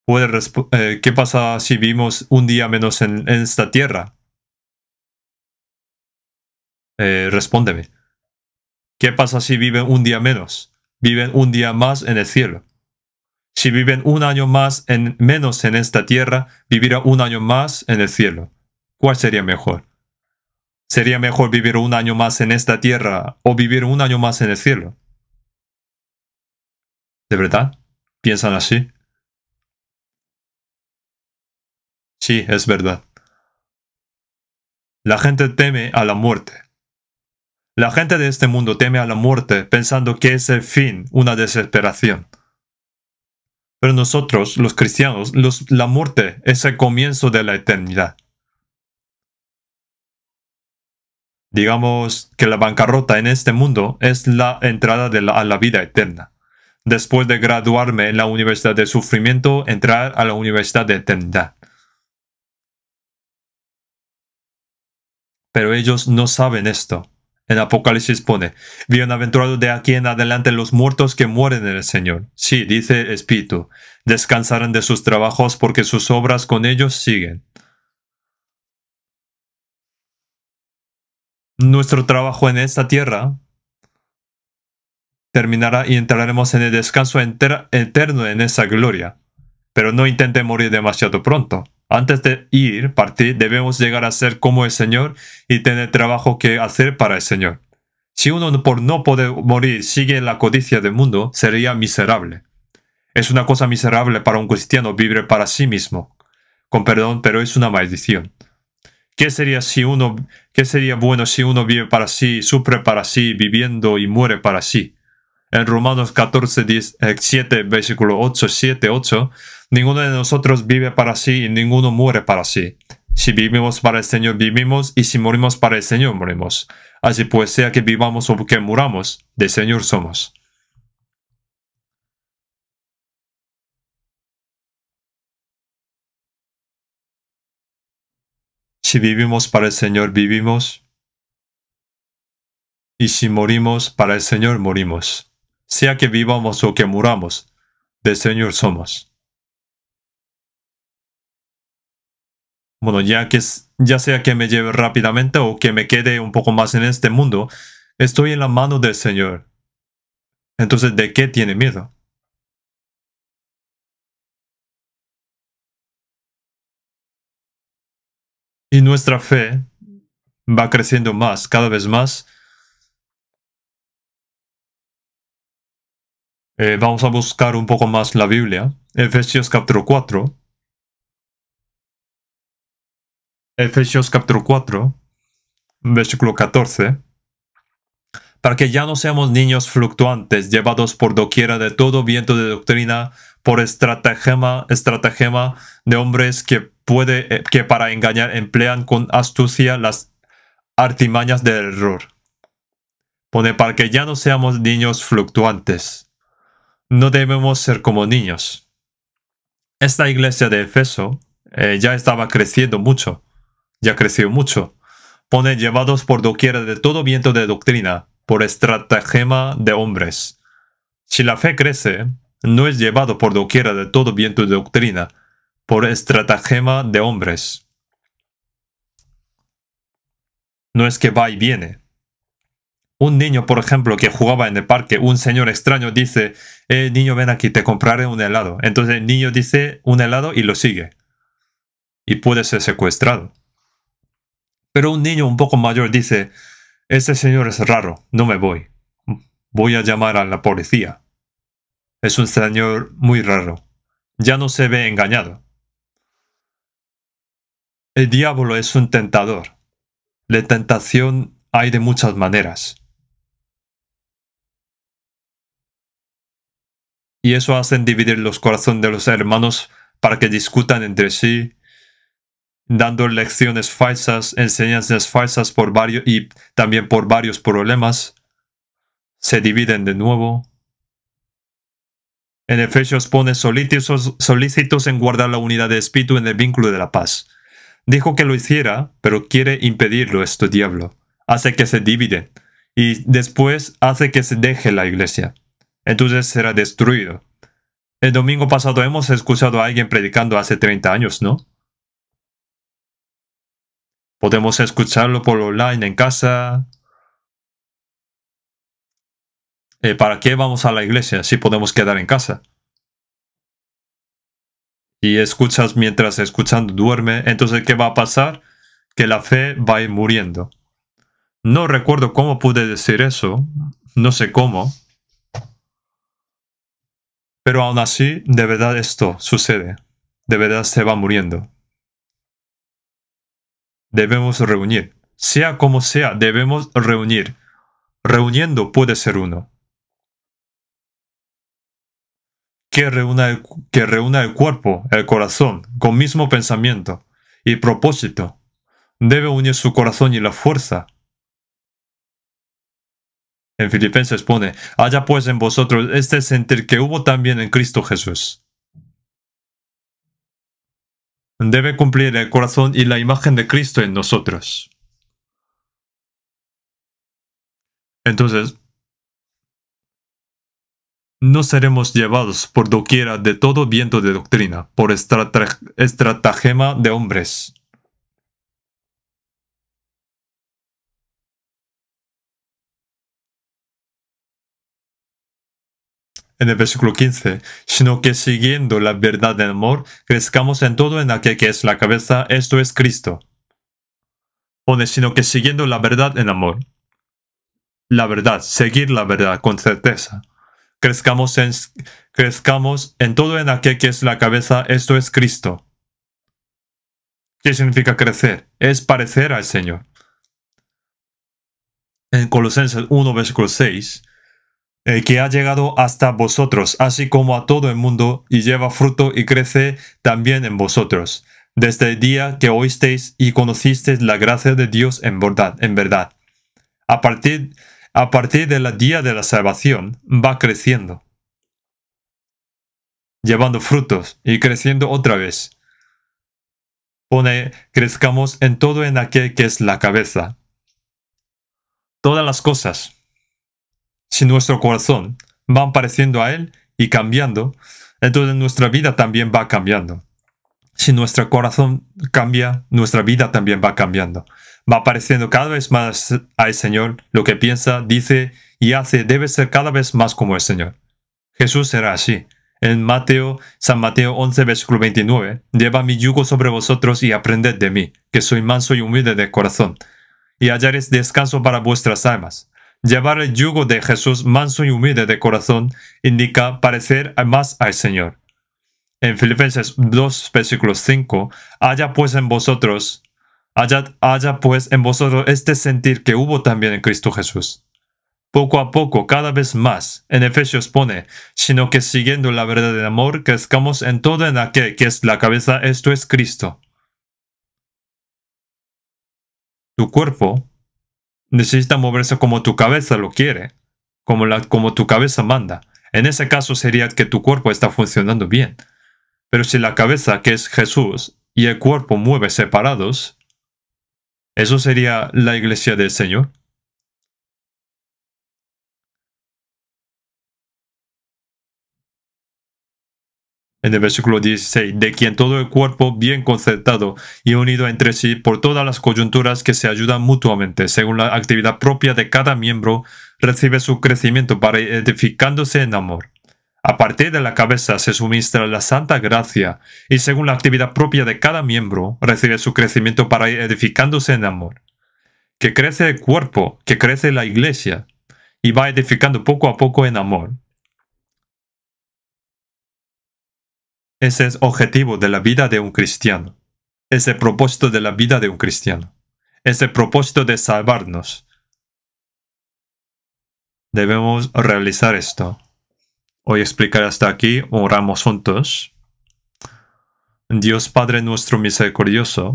¿Qué pasa si vivimos un día menos en esta tierra? Respóndeme. ¿Qué pasa si viven un día menos? Viven un día más en el cielo. Si viven un año más menos en esta tierra, vivirá un año más en el cielo. ¿Cuál sería mejor? ¿Sería mejor vivir un año más en esta tierra o vivir un año más en el cielo? ¿De verdad? ¿Piensan así? Sí, es verdad. La gente teme a la muerte. La gente de este mundo teme a la muerte pensando que es el fin, una desesperación. Pero nosotros, los cristianos, la muerte es el comienzo de la eternidad. Digamos que la bancarrota en este mundo es la entrada a la vida eterna. Después de graduarme en la Universidad de Sufrimiento, entrar a la Universidad de Eternidad. Pero ellos no saben esto. En Apocalipsis pone, bienaventurados de aquí en adelante los muertos que mueren en el Señor. Sí, dice el Espíritu, descansarán de sus trabajos porque sus obras con ellos siguen. Nuestro trabajo en esta tierra terminará y entraremos en el descanso eterno en esa gloria. Pero no intente morir demasiado pronto. Antes de partir, debemos llegar a ser como el Señor y tener trabajo que hacer para el Señor. Si uno por no poder morir sigue la codicia del mundo, sería miserable. Es una cosa miserable para un cristiano vivir para sí mismo. Con perdón, pero es una maldición. ¿Qué sería bueno si uno vive para sí, sufre para sí, viviendo y muere para sí? En Romanos 7, versículo 8, 7, 8, ninguno de nosotros vive para sí y ninguno muere para sí. Si vivimos para el Señor, vivimos, y si morimos para el Señor, morimos. Así pues, sea que vivamos o que muramos, del Señor somos. Si vivimos para el Señor, vivimos, y si morimos para el Señor, morimos. Sea que vivamos o que muramos, del Señor somos. Bueno, ya sea que me lleve rápidamente o que me quede un poco más en este mundo, estoy en la mano del Señor. Entonces, ¿de qué tiene miedo? Y nuestra fe va creciendo más, cada vez más, Vamos a buscar un poco más la Biblia. Efesios capítulo 4. Efesios capítulo 4, versículo 14. Para que ya no seamos niños fluctuantes, llevados por doquiera de todo viento de doctrina, por estratagema de hombres que para engañar emplean con astucia las artimañas del error. Pone para que ya no seamos niños fluctuantes. No debemos ser como niños. Esta iglesia de Efeso ya estaba creciendo mucho. Ya creció mucho. Pone llevados por doquiera de todo viento de doctrina, por estratagema de hombres. Si la fe crece, no es llevado por doquiera de todo viento de doctrina, por estratagema de hombres. No es que va y viene. Un niño, por ejemplo, que jugaba en el parque, un señor extraño dice, niño, ven aquí, te compraré un helado. Entonces el niño dice un helado y lo sigue. Y puede ser secuestrado. Pero un niño un poco mayor dice, este señor es raro, no me voy. Voy a llamar a la policía. Es un señor muy raro. Ya no se ve engañado. El diablo es un tentador. La tentación hay de muchas maneras. Y eso hace dividir los corazones de los hermanos para que discutan entre sí, dando lecciones falsas, enseñanzas falsas y también por varios problemas. Se dividen de nuevo. En Efesios pone solícitos en guardar la unidad de espíritu en el vínculo de la paz. Dijo que lo hiciera, pero quiere impedirlo este diablo. Hace que se dividen y después hace que se deje la iglesia. Entonces será destruido. El domingo pasado hemos escuchado a alguien predicando hace 30 años, ¿no? Podemos escucharlo por online en casa. ¿Para qué vamos a la iglesia si podemos quedar en casa? Y escuchas mientras escuchando duerme, entonces ¿qué va a pasar? Que la fe va a ir muriendo. No recuerdo cómo pude decir eso, no sé cómo. Pero aún así, de verdad esto sucede. De verdad se va muriendo. Debemos reunir. Sea como sea, debemos reunir. Reuniendo puede ser uno. Que reúna el cuerpo, el corazón, con mismo pensamiento y propósito. Debe unir su corazón y la fuerza. En Filipenses pone, haya pues en vosotros este sentir que hubo también en Cristo Jesús. Debe cumplir el corazón y la imagen de Cristo en nosotros. Entonces, no seremos llevados por doquiera de todo viento de doctrina, por estratagema de hombres. En el versículo 15, sino que siguiendo la verdad del amor, crezcamos en todo en aquel que es la cabeza, esto es Cristo. Pone, sino que siguiendo la verdad en amor. La verdad, seguir la verdad con certeza. Crezcamos en todo en aquel que es la cabeza, esto es Cristo. ¿Qué significa crecer? Es parecer al Señor. En Colosenses 1, versículo 6, el que ha llegado hasta vosotros, así como a todo el mundo, y lleva fruto y crece también en vosotros, desde el día que oísteis y conocisteis la gracia de Dios en verdad. A partir del día de la salvación, va creciendo, llevando frutos y creciendo otra vez. Pone, crezcamos en todo en aquel que es la cabeza. Todas las cosas, si nuestro corazón va pareciendo a Él y cambiando, entonces nuestra vida también va cambiando. Si nuestro corazón cambia, nuestra vida también va cambiando. Va pareciendo cada vez más al Señor. Lo que piensa, dice y hace debe ser cada vez más como el Señor. Jesús era así. En San Mateo 11, versículo 29, lleva mi yugo sobre vosotros y aprended de mí, que soy manso y humilde de corazón, y hallaréis descanso para vuestras almas. Llevar el yugo de Jesús manso y humilde de corazón indica parecer más al Señor. En Filipenses 2, versículo 5, haya pues en vosotros este sentir que hubo también en Cristo Jesús. Poco a poco, cada vez más, en Efesios pone, sino que siguiendo la verdad del amor, crezcamos en todo en aquel que es la cabeza, esto es Cristo. Tu cuerpo necesita moverse como tu cabeza lo quiere, como tu cabeza manda. En ese caso sería que tu cuerpo está funcionando bien. Pero si la cabeza, que es Jesús, y el cuerpo mueve separados, ¿eso sería la iglesia del Señor? En el versículo 16, de quien todo el cuerpo bien concertado y unido entre sí por todas las coyunturas que se ayudan mutuamente, según la actividad propia de cada miembro, recibe su crecimiento para ir edificándose en amor. A partir de la cabeza se suministra la santa gracia y según la actividad propia de cada miembro, recibe su crecimiento para ir edificándose en amor. Que crece el cuerpo, que crece la iglesia y va edificando poco a poco en amor. Ese es el objetivo de la vida de un cristiano. Es el propósito de la vida de un cristiano. Es el propósito de salvarnos. Debemos realizar esto. Hoy explicaré hasta aquí. Oramos juntos. Dios Padre nuestro misericordioso,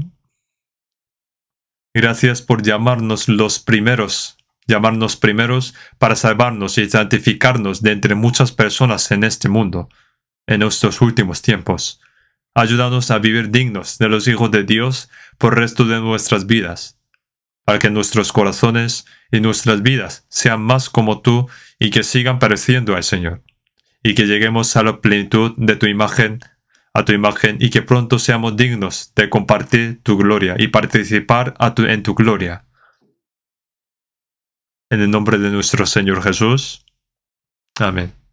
gracias por llamarnos primeros para salvarnos y santificarnos de entre muchas personas en este mundo, en estos últimos tiempos. Ayúdanos a vivir dignos de los hijos de Dios por el resto de nuestras vidas, para que nuestros corazones y nuestras vidas sean más como tú y que sigan pareciendo al Señor, y que lleguemos a la plenitud de tu imagen, y que pronto seamos dignos de compartir tu gloria y participar en tu gloria. En el nombre de nuestro Señor Jesús. Amén.